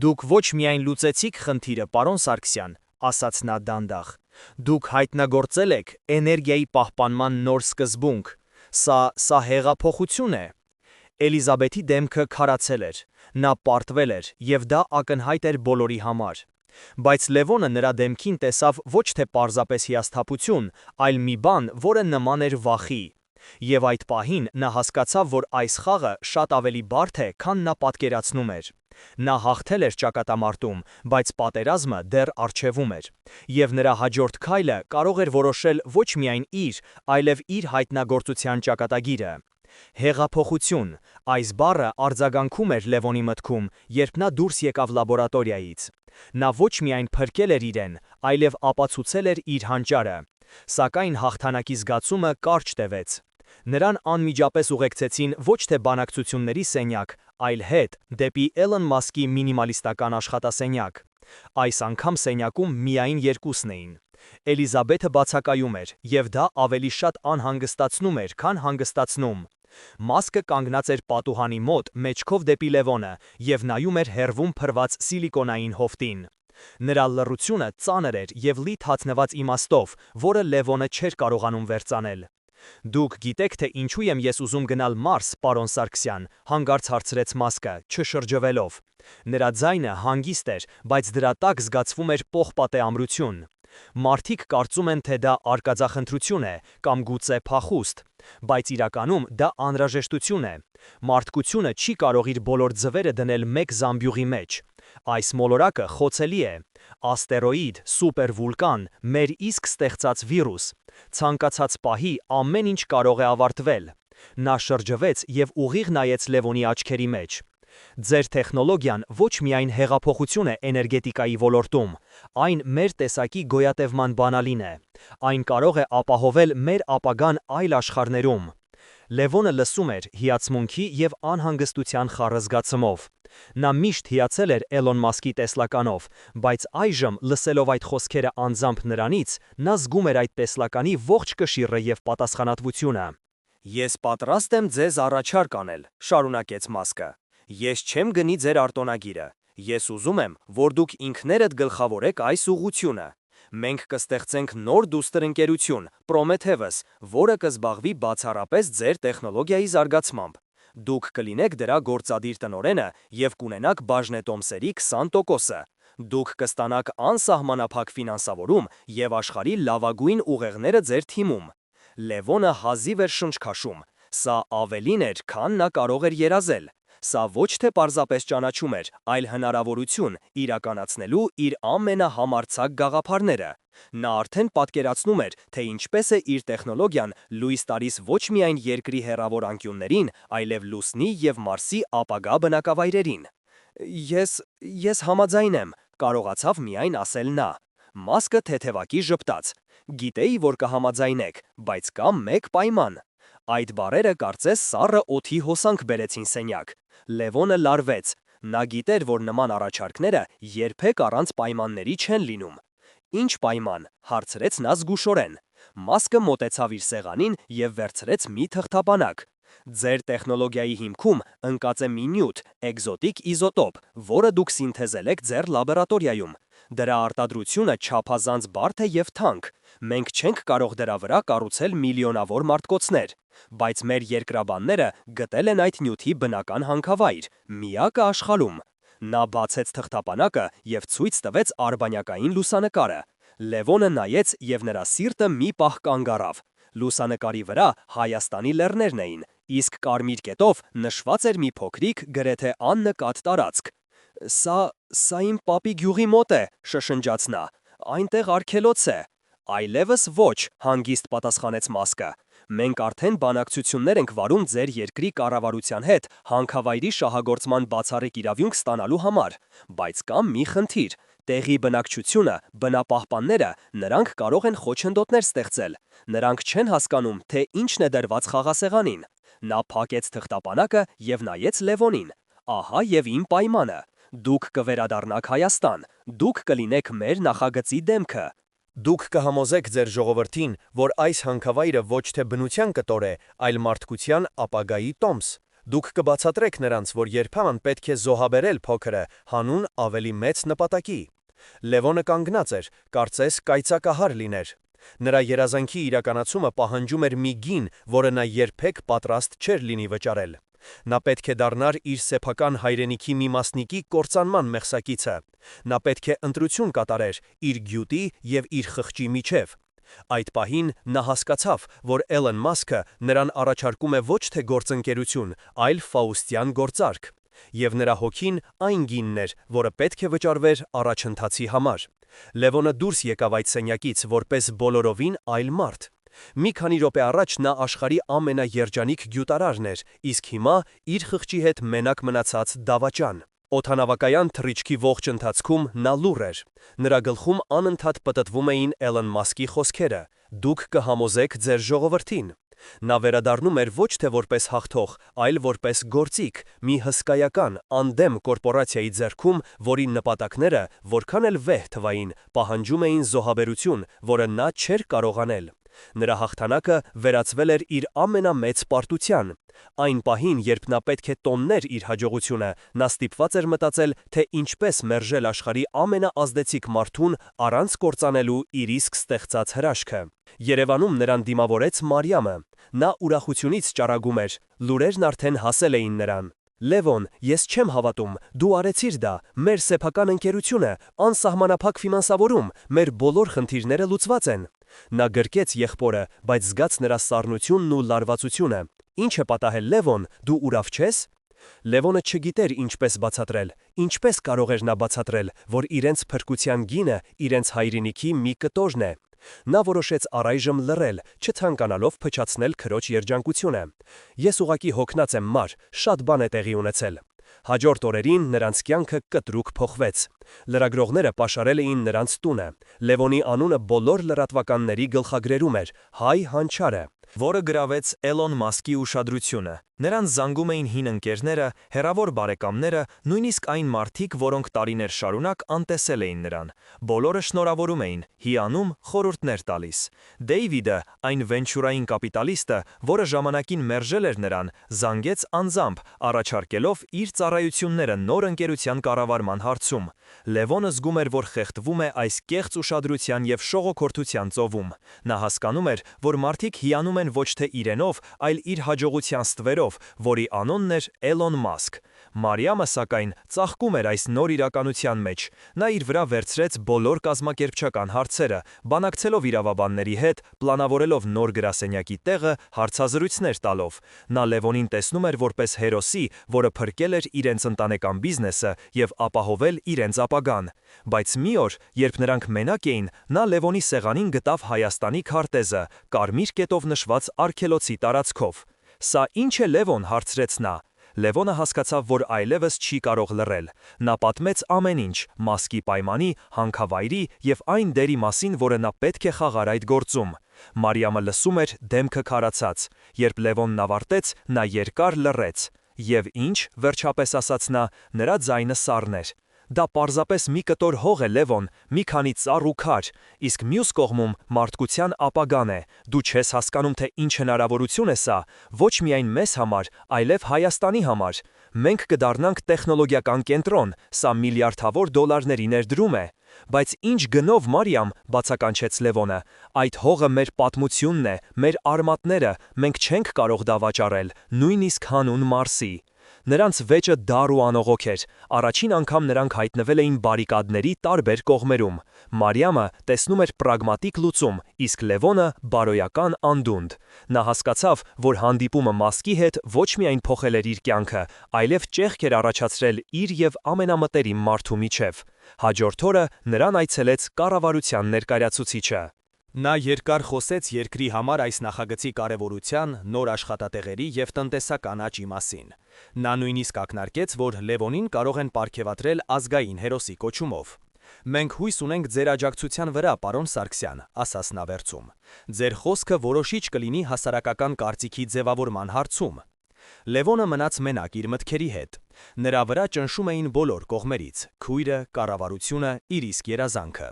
Դուք ոչ միայն լուծեցիք խնդիրը, պարոն Սարգսյան, ասաց նա դանդաղ։ Դուք հայտնագործել եք էներգիայի պահպանման նոր սկզբունք։ Սա հեղափոխություն է։ Էլիզաբեթի դեմքը քարացել էր։ Նա պարտվել էր, եւ դա ակնհայտ էր բոլորի համար։ Բայց Լևոնը նրա դեմքին տեսավ ոչ թե պարզապես հիասթափություն, այլ մի բան, որը նման էր վախի։ Եվ այդ պահին նա հասկացավ, որ այս խաղը շատ ավելի բարդ է, քան նա պատկերացնում էր։ Նա հաղթել էր ճակատամարտում, բայց պատերազմը դեռ առջևում էր։ Եվ նրա հաջորդ քայլը կարող էր որոշել ոչ միայն իր, այլև իր հայտնագործության ճակատագիրը։ Հեղափոխություն, այս բառը արձագանքում էր Լևոնի մտքում, երբ նա դուրս եկավ լաբորատորիայից։ Նա ոչ միայն փրկել էր իրեն, այլև ապացուցել էր իր հանճարը։ Սակայն հաղթանակի զգացումը կարճ տևեց։ Նրան անմիջապես ուղեկցեցին ոչ թե բանակցությունների սենյակ, այլ հետ դեպի Էլոն Մասկի մինիմալիստական աշխատասենյակ։ Այս անգամ սենյակում միայն երկուսն էին։ Էլիզաբեթը բացակայում էր, եւ դա ավելի շատ անհանգստացնում էր, քան հանգստացնում։ Մասկը կանգնած էր պատուհանի մոտ, մեջքով դեպի Լևոնը, եւ նայում էր հեռվում փռված սիլիկոնային հովտին։ Նրա լռությունը ծանր էր եւ լի թաքնված իմաստով, որը Լևոնը չէր կարողանում վերծանել։ Դուք գիտեք, թե ինչու եմ ես ուզում գնալ Մարս, պարոն Սարգսյան, հանգարց հարցրեց Մասկը, չշրջվելով։ Նրա ձայնը հանգիստ էր, բայց դրա տակ զգացվում էր պողպատե ամրություն։ Մարդիկ կարծում են, թե դա արկածախնդրություն է, կամ գուցե փախուստ, բայց իրականում դա անհրաժեշտություն է։ Մարդկությունը չի կարող իր բոլոր ձվերը դնել մեկ զամբյուղի մեջ։ Այս մոլորակը խոցելի է։ Աստերոիդ, սուպերվուլկան, մեր իսկ ստեղծած վիրուս։ Ցանկացած պահի ամեն ինչ կարող է ավարտվել։ Նա շրջվեց եւ ուղիղ նայեց Լևոնի աչքերի մեջ։ Ձեր տեխնոլոգիան ոչ միայն հեղափոխություն է էներգետիկայի ոլորտում, այն մեր տեսակի գոյատևման բանալին է։ Այն կարող է ապահովել մեր ապագան այլ աշխարհներում։ Լևոնը լսում էր հիացմունքի եւ անհանգստության խառը զգացումով։ Նա միշտ հիացել էր Էլոն Մասկի տեսլականով, բայց այժմ, լսելով այդ խոսքերը անձամբ նրանից, նա զգում էր այդ տեսլականի ողջ կշիռը եւ պատասխանատվությունը։ Ես պատրաստ եմ ձեզ առաջարկ անել, շարունակեց Մասկը։ Ես չեմ գնի ձեր արտոնագիրը։ Ես ուզում եմ, որ դուք ինքներդ գլխավորեք այս ուղղությունը։ Մենք կստեղծենք նոր դուստր ընկերություն, Prometheus, որը կզբաղվի բացառապես ձեր տեխնոլոգիայի զարգացմամբ։ Դուք կլինեք դրա գործադիր տնօրենը եւ կունենաք բաժնետոմսերի 20%-ը։ Դուք կստանաք անսահմանափակ ֆինանսավորում եւ աշխարհի լավագույն ուղեղները ձեր թիմում։ Լևոնը հազիվ էր շնչքաշում։ Սա ավելին էր, քան նա կարող էր երազել։ Սա ոչ թե պարզապես ճանաչում էր, այլ հնարավորություն իրականացնելու իր ամենահամարձակ գաղափարները։ Նա արդեն պատկերացնում էր, թե ինչպես է իր տեխնոլոգիան լույս տալիս ոչ միայն երկրի հեռավոր անկյուններին, այլև Լուսնի եւ Մարսի ապագա բնակավայրերին։ Ես համաձայն եմ, կարողացավ միայն ասել նա։ Մասկը թեթևակի ժպտաց։ Գիտեի, որ կհամաձայնեք, բայց կա մեկ պայման։ Այդ բառերը կարծես սառը օդի հոսանք բերեցին սենյակ։ Լևոնը լարվեց։ Նա գիտեր, որ նման առաջարկները երբեք առանց պայմանների չեն լինում։ Ինչ պայման, հարցրեց նա զգուշորեն։ Մասկը մոտեցավ իր սեղանին եւ վերցրեց մի թղթապանակ։ Ձեր տեխնոլոգիայի հիմքում ընկած է մի նյութ, էկզոտիկ իզոտոպ, որը դուք սինթեզել եք ձեր լաբորատորիայում։ Դրա արտադրությունը չափազանց բարդ է եւ թանկ։ Մենք չենք կարող դրա վրա կառուցել միլիոնավոր մարտկոցներ, բայց մեր երկրաբանները գտել են այդ նյութի բնական հանքավայր, միակը աշխարհում։ Նա բացեց թղթապանակը եւ ցույց տվեց արբանյակային լուսանկարը։ Լևոնը նայեց եւ նրա սիրտը մի պահ կանգ առավ։ Լուսանկարի վրա Հայաստանի լեռներն էին, իսկ կարմիր կետով նշված էր մի փոքրիկ, գրեթե աննկատ տարածք։ Սա իմ պապի գյուղի մոտ է, շշնջաց նա։ Այնտեղ արգելոց է։ Այլևս ոչ, հանգիստ պատասխանեց Մասկը։ Մենք արդեն բանակցություններ ենք վարում ձեր երկրի կառավարության հետ հանքավայրի շահագործման բացառիկ իրավունք ստանալու համար, բայց կա մի խնդիր. տեղի բնակչությունը, բնապահպանները, նրանք կարող են խոչընդոտներ ստեղծել։ Նրանք չեն հասկանում, թե ինչն է դրված խաղասեղանին։ Նա փակեց թղթապանակը եւ նայեց Լևոնին։ Ահա եւ իմ պայմանը։ Դուք կվերադառնաք Հայաստան, դուք կլինեք մեր նախագծի դեմքը։ Դուք կհամոզեք ձեր ժողովրդին, որ այս հանքավայրը ոչ թե բնության կտոր է, այլ մարդկության ապագայի տոմս։ Դուք կբացատրեք նրանց, որ երբեմն պետք է զոհաբերել փոքրը, հանուն ավելի մեծ նպատակի։ Լևոնը կանգնած էր, կարծես կայծակահար լիներ։ Նրա երազանքի իրականացումը պահանջում էր մի գին, որը նա երբեք պատրաստ չէր լինի վճարել։ Նա պետք է դառնար իր սեփական հայրենիքի մի մասնիկի կործանման մեղսակիցը։ Նա պետք է ընտրություն կատարեր իր գյուտի եւ իր խղճի միջև։ Այդ պահին նա հասկացավ, որ Էլոն Մասկը նրան առաջարկում է ոչ թե գործընկերություն, այլ ֆաուստյան գործարք։ Եվ նրա հոգին այն գինն էր, որը պետք է վճարվեր առաջընթացի համար։ Լևոնը դուրս եկավ այդ սենյակից որպես բոլորովին այլ մարդ։ Մի քանի րոպե առաջ նա աշխարհի ամենաերջանիկ գյուտարարն էր, իսկ հիմա իր խղճի հետ մենակ մնացած դավաճան։ Օդանավակայան թռիչքի ողջ ընթացքում նա լուռ էր։ Նրա գլխում անընդհատ պտտվում էին Էլոն Մասկի խոսքերը. «Դուք կհամոզեք ձեր ժողովրդին»։ Նա վերադառնում էր ոչ թե որպես հաղթող, այլ որպես գործիք, մի հսկայական, անդեմ կորպորացիայի ձեռքում, որի նպատակները, որքան էլ վեհ թվային, պահանջում էին զոհաբերություն, որը նա չէր կարող անել։ Նրա հաղթանակը վերածվել էր իր ամենամեծ պարտության։ Այն պահին, երբ նա պետք է տոններ իր հաջողությունը, նա ստիպված էր մտածել, թե ինչպես մերժել աշխարհի ամենաազդեցիկ մարդուն առանց կործանելու իր իսկ ստեղծած հրաշքը։ Երևանում նրան դիմավորեց Մարիամը։ Նա ուրախությունից ճառագում էր, լուրերն արդեն հասել էին նրան։ Լևոն, ես չեմ հավատում, դու արեցիր դա, մեր սեփական ընկերությունը, անսահմանափակ ֆինանսավորում, մեր բոլոր խնդիրները լուծված են։ Նա գրկեց եղբորը, բայց զգաց նրա սառնությունն ու լարվածությունը։ Ինչ է պատահել, Լևոն, դու ուրախ չես։ Լևոնը չգիտեր ինչպես բացատրել։ Ինչպես կարող էր նա բացատրել, որ իրենց փրկության գինը իրենց հայրենիքի մի կտորն է։ Նա որոշեց առայժմ լռել, չցանկանալով փչացնել քրոջ երջանկությունը։ Ես ուղղակի հոգնած եմ, Մար, շատ բան է տեղի ունեցել։ Հաջորդ օրերին նրանց կյանքը կտրուկ փոխվեց։ Լրագրողները պաշարել էին նրանց տունը։ Լևոնի անունը բոլոր լրատվականների գլխագրերում էր՝ Հայ հանչարը, որը գրավեց Էլոն Մասկի ուշադրությունը։ Նրանց զանգում էին հին ընկերները, հեռավոր բարեկամները, նույնիսկ այն մարդիկ, որոնք տարիներ շարունակ անտեսել էին նրան։ Բոլորը շնորհավորում էին, հիանում խորհուրդներ տալիս։ Դեյվիդը, այն վենչուրային կապիտալիստը, որը ժամանակին մերժել էր նրան, զանգեց անձամբ, առաջարկելով իր ծառայությունները նոր ընկերության կառավարման հարցում։ Լևոնը զգում էր, որ խեղդվում է այս կեղծ ուշադրության եւ շողոքորթության ծովում։ Նա հասկանում էր, որ մարդիկ հիանում են ոչ թե իրենով, այլ իր հաջողության ստվերով, որի անունն էր Էլոն Մասկ։ Մարիամը, սակայն, ծաղկում էր այս նոր իրականության մեջ։ Նա իր վրա վերցրեց բոլոր կազմակերպչական հարցերը, բանակցելով իրավաբանների հետ, պլանավորելով նոր գրասենյակի տեղը, հարցազրույցներ տալով։ Նա Լևոնին տեսնում էր որպես հերոսի, որը փրկել էր իրենց ընտանեկան բիզնեսը եւ ապահովել իրենց ապագան։ Բայց մի օր, երբ նրանք մենակ էին, նա Լևոնի սեղանին գտավ Հայաստանի քարտեզը, կարմիր կետով նշված արգելոցի տարածքով։ Սա ինչ է, Լևոն, հարցրեց նա։ Լևոնը հասկացավ, որ այլևս չի կարող լռել։ Նա պատմեց ամեն ինչ՝ Մասկի պայմանի, հանքավայրի եւ այն դերի մասին, որը նա պետք է խաղար այդ գործում։ Մարիամը լսում էր դեմքը քարացած։ Երբ Լևոնն ավարտեց, նա երկար լռեց։ Եվ ինչ, վերջապես ասաց նա, նրա ձայնը սառն էր։ Դա պարզապես մի կտոր հող է, Լևոն, մի քանի ծառ ու քար, իսկ մյուս կողմում մարդկության ապագան է։ Դու չես հասկանում, թե ինչ հնարավորություն է սա, ոչ միայն մեզ համար, այլև Հայաստանի համար։ Մենք կդառնանք տեխնոլոգիական կենտրոն, սա միլիարդավոր դոլարների ներդրում է։ Բայց ինչ գնով, Մարիամ, բացականչեց Լևոնը, այդ հողը մեր պատմությունն է, մեր արմատները, մենք չենք կարող դա վաճառել, նույնիսկ հանուն Մարսի։ Նրանց վեճը դառ ու անողոք էր։ Առաջին անգամ նրանք հայտնվել էին բարիկադների տարբեր կողմերում։ Մարիամը տեսնում էր պրագմատիկ լուծում, իսկ Լևոնը բարոյական անդունդ։ Նա հասկացավ, որ հանդիպումը Մասկի հետ ոչ միայն փոխել էր իր կյանքը, այլև ճեղք էր առաջացրել իր եւ ամենամտերիմ մարդու միջև։ Հաջորդ օրը նրան այցելեց կառավարության ներկայացուցիչը։ Նա երկար խոսեց երկրի համար այս նախագծի կարևորության, նոր աշխատատեղերի և տնտեսական աճի մասին։ Նա նույնիսկ ակնարկեց, որ Լևոնին կարող են պարգևատրել ազգային հերոսի կոչումով։ «Մենք հույս ունենք ձեր աջակցության վրա, պարոն Սարգսյան», ասաց նա վերջում։ «Ձեր խոսքը որոշիչ կլինի հասարակական կարծիքի ձևավորման հարցում»։ Լևոնը մնաց մենակ իր մտքերի հետ։ Նրա վրա ճնշում էին բոլոր կողմերից՝ քույրը, կառավարությունը, իր իսկ երազանքը։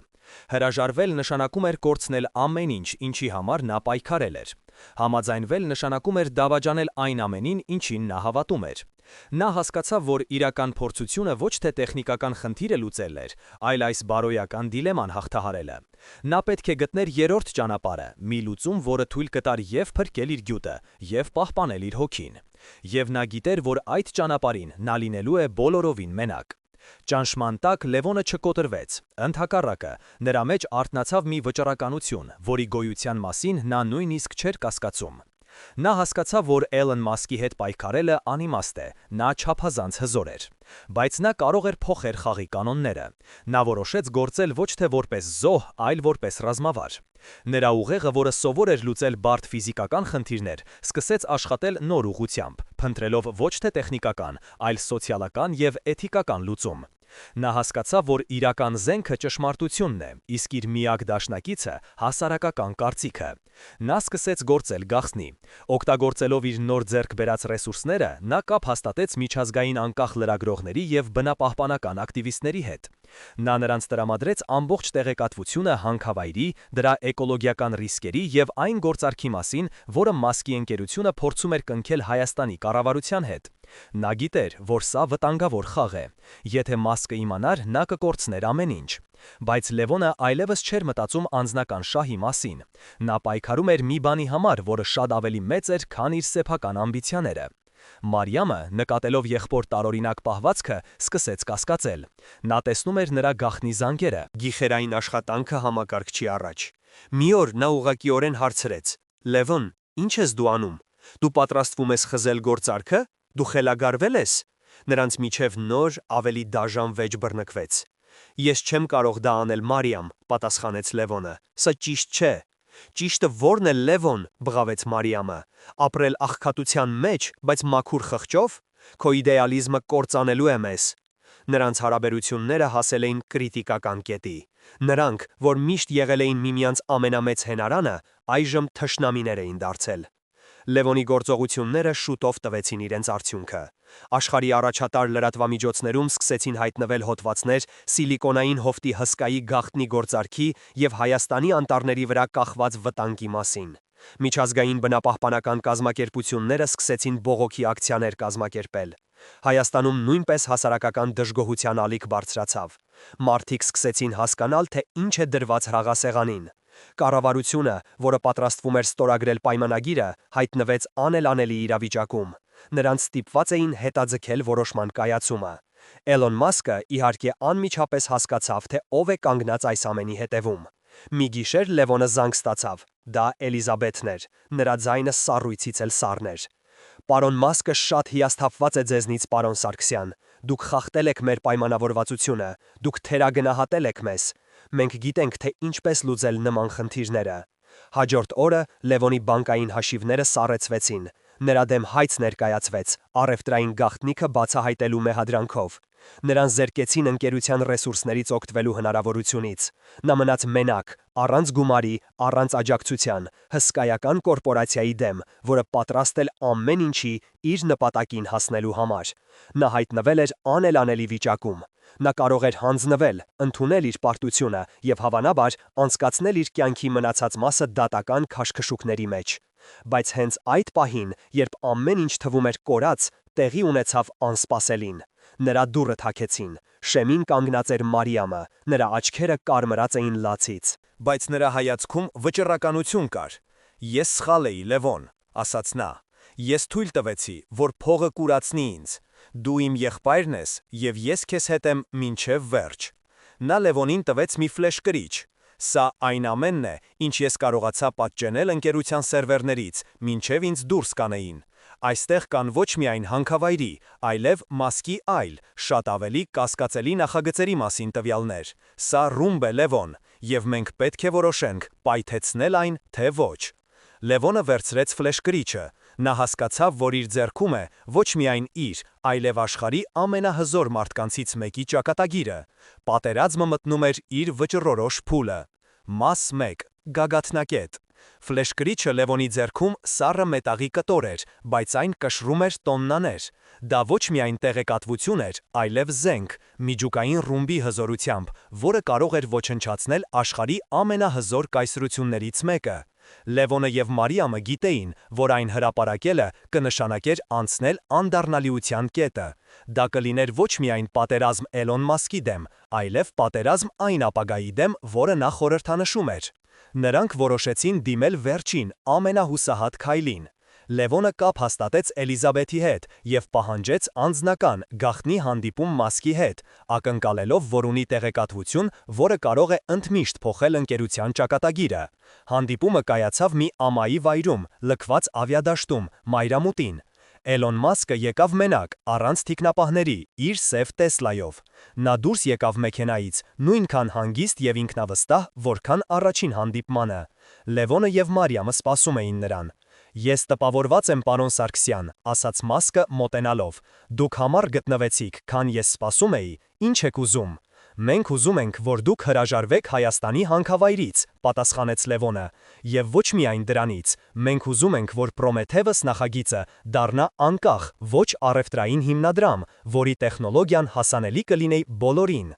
Հրաժարվել նշանակում էր կորցնել ամեն ինչ, ինչի համար նա պայքարել էր։ Համաձայնվել նշանակում էր դավաճանել այն ամենին, ինչին նա հավատում էր։ Նա հասկացավ, որ իրական փորձությունը ոչ թե տեխնիկական խնդիրը լուծելն էր, այլ այս բարոյական դիլեման հաղթահարելը։ Նա պետք է գտներ երրորդ ճանապարհը, մի լուծում, որը թույլ կտար և փրկել իր գյուտը, և պահպանել իր հոգին։ Եվ նա գիտեր, որ այդ ճանապարհին նա լինելու է բոլորովին մենակ։ Ճնշման տակ Լևոնը չկոտրվեց, ընդհակառակը, նրա մեջ արթնացավ մի վճռականություն, որի գոյության մասին նա նույնիսկ չէր կասկածում։ Նա հասկացավ, որ Էլոն Մասկի հետ պայքարելը անիմաստ է, նա չափազանց հզոր էր։ Բայց նա կարող էր փոխել խաղի կանոնները։ Նա որոշեց գործել ոչ թե որպես զոհ, այլ որպես ռազմավար։ Նրա ուղեղը, որը սովոր էր լուծել բարդ ֆիզիկական խնդիրներ, սկսեց աշխատել նոր ուղղությամբ, փնտրելով ոչ թե տեխնիկական, այլ սոցիալական և էթիկական լուծում։ Նա հասկացավ, որ իրական զենքը ճշմարտությունն է, իսկ իր միակ դաշնակիցը հասարակական կարծիքը։ Նա սկսեց գործել գաղտնի։ Օգտագործելով իր նոր ձեռք բերած ռեսուրսները, նա կապ հաստատեց միջազգային անկախ լրագրողների և բնապահպանական ակտիվիստների հետ։ Նա նրանց տրամադրեց ամբողջ տեղեկատվությունը հանքավայրի, դրա էկոլոգիական ռիսկերի և այն գործարքի մասին, որը Մասկի ընկերությունը փորձում էր կնքել Հայաստանի կառավարության հետ։ Նա գիտեր, որ սա վտանգավոր խաղ է։ Եթե Մասկը իմանար, նա կկորցներ ամեն ինչ։ Բայց Լևոնը այլևս չէր մտածում անձնական շահի մասին։ Նա պայքարում էր մի բանի համար, որը շատ ավելի մեծ էր, քան իր սեփական ամբիցիաները։ Մարիամը, նկատելով եղբոր տարօրինակ պահվածքը, սկսեց կասկածել։ Նա տեսնում էր նրա գաղտնի զանգերը, Գիխերային աշխատանքը համակարգչի առաջ։ Մի օր նա ուղղակիորեն հարցրեց. «Լևոն, ի՞նչ ես դու անում։ Դու պատրաստվում ես խզել գործարքը։ Դու խելագարվել ես»։ Նրանց միջև նոր, ավելի դաժան վեճ բռնկվեց։ «Ես չեմ կարող դա անել, Մարիամ», պատասխանեց Լևոնը։ «Սա ճիշտ չէ»։ «Ճիշտը ո՞րն է, Լևոն», բղավեց Մարիամը։ «Ապրել աղքատության մեջ, բայց մաքուր խղճով։ Քո իդեալիզմը կործանելու է մեզ»։ Նրանց հարաբերությունները հասել էին կրիտիկական կետի։ Նրանք, որ միշտ եղել էին միմյանց ամենամեծ հենարանը, այժմ թշնամիներ էին դարձել։ Լևոնի գործողությունները շուտով տվեցին իրենց արդյունքը։ Աշխարհի առաջատար լրատվամիջոցներում սկսեցին հայտնվել հոդվածներ սիլիկոնային հովտի հսկայի գաղտնի գործարքի և Հայաստանի անտառների վրա կախված վտանգի մասին։ Միջազգային բնապահպանական կազմակերպությունները սկսեցին բողոքի ակցիաներ կազմակերպել։ Հայաստանում նույնպես հասարակական դժգոհության ալիք բարձրացավ։ Մարդիկ սկսեցին հասկանալ, թե ինչ է դրված հրաղասեղանին։ Կառավարությունը, որը պատրաստվում էր ստորագրել պայմանագիրը, հայտնվեց անելանելի իրավիճակում։ Նրանց ստիպված էին հետաձգել որոշման կայացումը։ Էլոն Մասկը, իհարկե, անմիջապես հասկացավ, թե ով է կանգնած այս ամենի հետևում։ Մի գիշեր Լևոնը զանգ ստացավ։ Դա Էլիզաբեթն էր։ Նրա ձայնը սառույցից էլ սառն էր։ «Պարոն Մասկը շատ հիասթափված է ձեզնից, պարոն Սարգսյան։ Դուք խախտել եք մեր պայմանավորվածությունը։ Դուք թերագնահատել եք մեզ։ Մենք գիտենք, թե ինչպես լուծել նման խնդիրները»։ Հաջորդ օրը Լևոնի բանկային հաշիվները սառեցվեցին։ Նրա դեմ հայց ներկայացվեց առևտրային գաղտնիքը բացահայտելու մեղադրանքով։ Նրան զերկեցին ընկերության ռեսուրսներից օգտվելու հնարավորությունից։ Նա մնաց մենակ, առանց գումարի, առանց աջակցության, հսկայական կորպորացիայի դեմ, որը պատրաստ էր ամեն ինչի իր նպատակին հասնելու համար։ Նա հայտնվել էր անելանելի վիճակում։ Նա կարող էր հանձնվել, ընդունել իր պարտությունը և հավանաբար անցկացնել իր կյանքի մնացած մասը դատական քաշքշուկների մեջ։ Բայց հենց այդ պահին, երբ ամեն ինչ թվում էր կորած, տեղի ունեցավ անսպասելին։ Նրա դուռը թաքեցին։ Շեմին կանգնած էր Մարիամը, նրա աչքերը կարմրած էին լացից։ Բայց նրա հայացքում վճռականություն կար։ «Ես սխալ էի, Լևոն», ասաց նա։ «Ես թույլ տվեցի, որ փողը կուրացնի ինձ։ Դու իմ եղբայրն ես, և ես քեզ հետ եմ մինչև վերջ»։ Նա Լևոնին տվեց մի ֆլեշ կրիչ։ «Սա այն ամենն է, ինչ ես կարողացա պատճենել ընկերության սերվերներից, մինչև ինձ դուրս կանեին։ Այստեղ կան ոչ միայն հանքավայրի, այլև Մասկի այլ, շատ ավելի կասկածելի նախագծերի մասին տվյալներ։ Սա ռումբ է, Լևոն։ եւ մենք պետք է որոշենք՝ պայթեցնել այն, թե ոչ։ Լևոնը վերցրեց ֆլեշկրիչը։ Նա հասկացավ, որ իր ձեռքում է ոչ միայն իր, այլև աշխարհի ամենահզոր մարդկանցից մեկի ճակատագիրը։ Պատերազմը մտնում էր իր վճռորոշ փուլը։ Մաս 1. Գագաթնակետ։ Ֆլեշկրիչը Լևոնի ձեռքում սառը մետաղի կտոր էր, բայց այն կշռում էր տոննաներ։ Դա ոչ միայն տեղեկատվություն էր, այլև զենք, միջուկային ռումբի հզորությամբ, որը կարող էր ոչնչացնել աշխարհի ամենահզոր կայսրություններից մեկը։ Լևոնը եւ Մարիամը գիտեին, որ այն հրապարակելը կնշանակեր անցնել անդառնալիության կետը։ Դա կլիներ ոչ միայն պատերազմ Էլոն Մասկի դեմ, այլև պատերազմ այն ապագայի դեմ, որը նա խորհրդանշում էր։ Նրանք որոշեցին դիմել վերջին, ամենահուսահատ քայլին։ Լևոնը կապ հաստատեց Էլիզաբեթի հետ եւ պահանջեց անձնական գաղտնի հանդիպում Մասկի հետ, ակնկալելով, որ ունի տեղեկատվություն, որը կարող է ընդմիշտ փոխել ընկերության ճակատագիրը։ Հանդիպումը կայացավ մի ամայի վայրում, լքված ավիադաշտում, մայրամուտին։ Էլոն Մասկը եկավ մենակ, առանց թիկնապահների, իր սև Տեսլայով։ Նա դուրս եկավ մեքենայից, նույնքան հանգիստ եւ ինքնավստահ, որքան առաջին հանդիպմանը։ Լևոնը եւ Մարիամը սպասում էին նրան։ «Ես տպավորված եմ, պարոն Սարգսյան», ասաց Մասկը մոտենալով։ «Դուք համառ գտնվեցիք, քան ես սպասում էի, ինչ եք ուզում»։ «Մենք ուզում ենք, որ դուք հրաժարվեք Հայաստանի հանքավայրից», պատասխանեց Լևոնը։ «Եվ ոչ միայն դրանից, մենք ուզում ենք, որ Պրոմեթևս նախագիծը դառնա անկախ, ոչ առևտրային հիմնադրամ, որի տեխնոլոգիան հասանելի կլինի բոլորին»։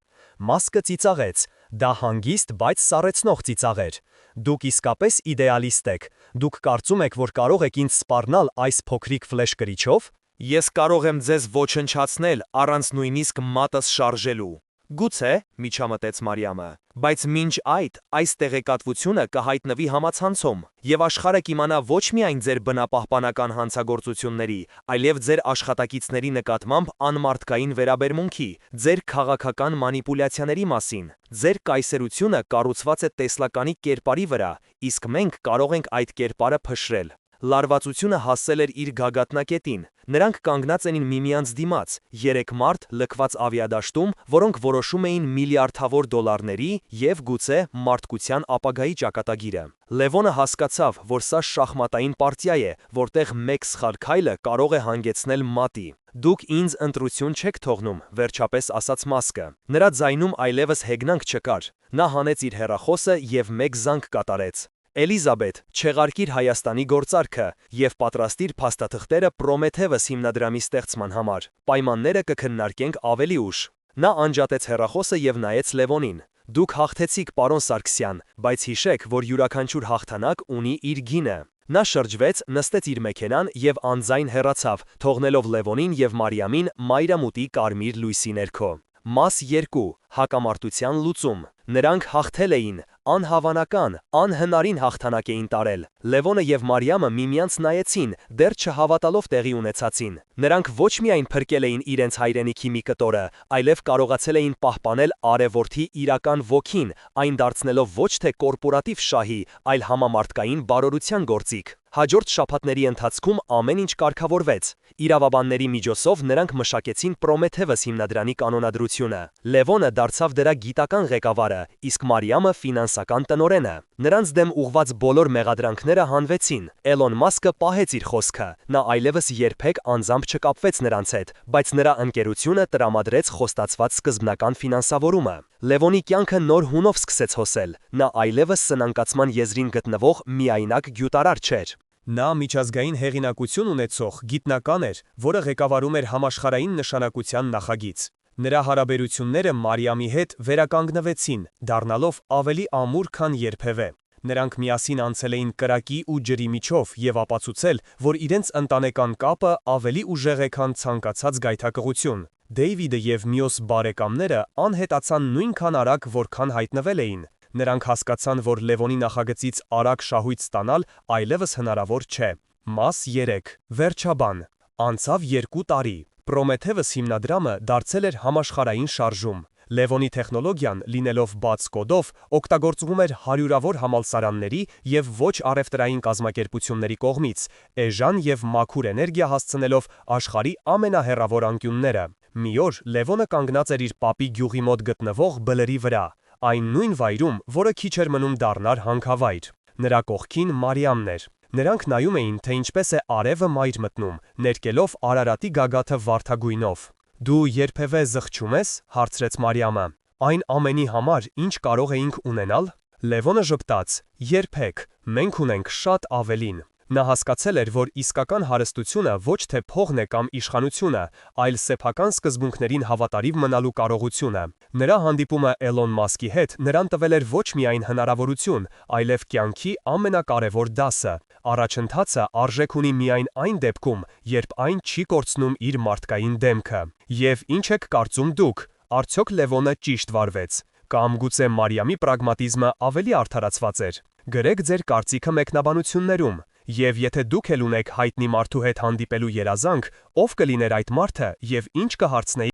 Մասկը ծիծաղեց։ Դա հանգիստ, բայց սառեցնող ծիծաղ էր։ «Դուք իսկապես իդեալիստ եք։ Դուք կարծում եք, որ կարող եք ինձ սպառնալ այս փոքրիկ ֆլեշկրիչով»։ Ես կարող եմ ձեզ ոչնչացնել առանց նույնիսկ մատս շարժելու։ Գուցե, միջամտեց Մարիամը, բայց մինչ այս տեղեկատվությունը կհայտնվի համացանցում, եւ աշխարհը կիմանա ոչ միայն ձեր բնապահպանական հանցագործությունների, այլև ձեր աշխատակիցների նկատմամբ անմարդկային վերաբերմունքի, ձեր քաղաքական մանիպուլյացիաների մասին։ Ձեր կայսրությունը կառուցված է տեսլականի կերպարի վրա, իսկ մենք կարող ենք այդ կերպարը փշրել։ Լարվածությունը հասել էր իր գագաթնակետին։ Նրանք կանգնած էին միմյանց դիմաց, 3 մարդ լքված ավիադաշտում, որոնք որոշում էին միլիարդավոր դոլարների եւ գուցե մարդկության ապագայի ճակատագիրը։ Լևոնը հասկացավ, որ սա շախմատային պարտիա է, որտեղ մեկ սխալ քայլը կարող է հանգեցնել մատի։ «Դուք ինձ ընտրություն չեք թողնում», վերջապես ասաց Մասկը։ Նրա ձայնում այլևս հեգնանք չկար։ Նա հանեց իր հեռախոսը եւ մեկ զանգ կատարեց։ «Էլիզաբեթ, չեղարկիր Հայաստանի գործարքը եւ պատրաստիր փաստաթղթերը Պրոմեթևս հիմնադրամի ստեղծման համար։ Պայմանները կքննարկենք ավելի ուշ»։ Նա անջատեց հեռախոսը եւ նայեց Լևոնին։ «Դուք հաղթեցիք, պարոն Սարգսյան, բայց հիշեք, որ յուրաքանչյուր հաղթանակ ունի իր գինը»։ Նա շրջվեց, նստեց իր մեքենան եւ անձայն հեռացավ, թողնելով Լևոնին եւ Մարիամին մայրամուտի կարմիր լույսի ներքո։ Մաս 2. Հակամարտության լուծում։ Նրանք հաղթել էին, անհավանական, անհնարին հաղթանակ էին տարել։ Լևոնը եւ Մարիամը միմյանց նայեցին, դեռ չհավատալով տեղի ունեցածին։ Նրանք ոչ միայն փրկել էին իրենց հայրենիքի մի կտորը, այլև կարողացել էին պահպանել արևորդի իրական ոգին, այն դարձնելով ոչ թե կորպորատիվ շահի, այլ համամարտկային բարօրության գործիք։ Հաջորդ շաբաթների ընթացքում ամեն ինչ կարգավորվեց։ Իրավաբանների միջոցով նրանք մշակեցին Պրոմեթևս հիմնադրամի կանոնադրությունը։ Լևոնը դարձավ դրա գիտական ղեկավարը, իսկ Մարիամը ֆինանսական տնօրենը։ Նրանց դեմ ուղված բոլոր մեղադրանքները հանվեցին։ Էլոն Մասկը պահեց իր խոսքը։ Նա այլևս երբեք անձամբ չկապվեց նրանց հետ, բայց նրա ընկերությունը տրամադրեց խոստացված սկզբնական ֆինանսավորումը։ Լևոնի կյանքը նոր հունով սկսեց հոսել։ Նա այլևս սնանկացման եզրին գտնվող միայնակ գյուտարար չէր։ Նա միջազգային հեղինակություն ունեցող գիտնական էր, որը ղեկավարում էր համաշխարհային նշանակության նախագիծ։ Նրա հարաբերությունները Մարիամի հետ վերականգնվեցին, դառնալով ավելի ամուր, քան երբևէ։ Նրանք միասին անցել էին կրակի ու ջրի միջով եւ ապացուցել, որ իրենց ընտանեկան կապը ավելի ուժեղ է, քան ցանկացած գայթակղություն։ Դեյվիդը եւ մյուս բարեկամները անհետացան նույնքան արագ, որքան հայտնվել էին։ Նրանք հասկացան, որ Լևոնի նախագծից արագ շահույթ ստանալ այլևս հնարավոր չէ։ Մաս 3. Վերջաբան։ Անցավ 2 տարի։ Պրոմեթևս հիմնադրամը դարձել էր համաշխարհային շարժում։ Լևոնի տեխնոլոգիան, լինելով բաց կոդով, օգտագործվում էր հարյուրավոր համալսարանների եւ ոչ առևտրային կազմակերպությունների կողմից, էժան եւ մաքուր էներգիա հասցնելով աշխարհի ամենահեռավոր անկյունները։ Մի օր Լևոնը կանգնած էր իր պապի գյուղի մոտ գտնվող բլրի վրա։ այն նույն վայրում, որը քիչ էր մնում դառնար հանքավայր։ Նրա կողքին Մարիամն էր։ Նրանք նայում էին, թե ինչպես է արևը մայր մտնում, ներկելով Արարատի գագաթը վարդագույնով։ Դու երբևէ զղջում ես, հարցրեց Մարիամը։ Այն ամենի համար, ինչ կարող էինք ունենալ։ Լևոնը ժպտաց. երբեք, մենք ունենք շատ ավելին։ Նա հասկացել էր, որ իսկական հարստությունը ոչ թե փողն է կամ իշխանությունը, այլ սեփական սկզբունքներին հավատարիմ մնալու կարողությունը։ Նրա հանդիպումը Էլոն Մասկի հետ նրան տվել էր ոչ միայն հնարավորություն, այլև կյանքի ամենակարևոր դասը։ Առաջընթացը արժեք ունի միայն այն դեպքում, երբ այն չի կորցնում իր մարդկային դեմքը։ Եվ ինչ եք կարծում դուք, արդյոք Լևոնը ճիշտ վարվեց։ Կամ գուցե Մարիամի պրագմատիզմը ավելի արդարացված էր։ Գրեք ձեր կարծիքը մեկնաբանություններում։ Եվ եթե դուք էլ ունեք հայտնի մարդու հետ հանդիպելու երազանք, ով կլիներ այդ մարդը և ինչ կհարցնեիք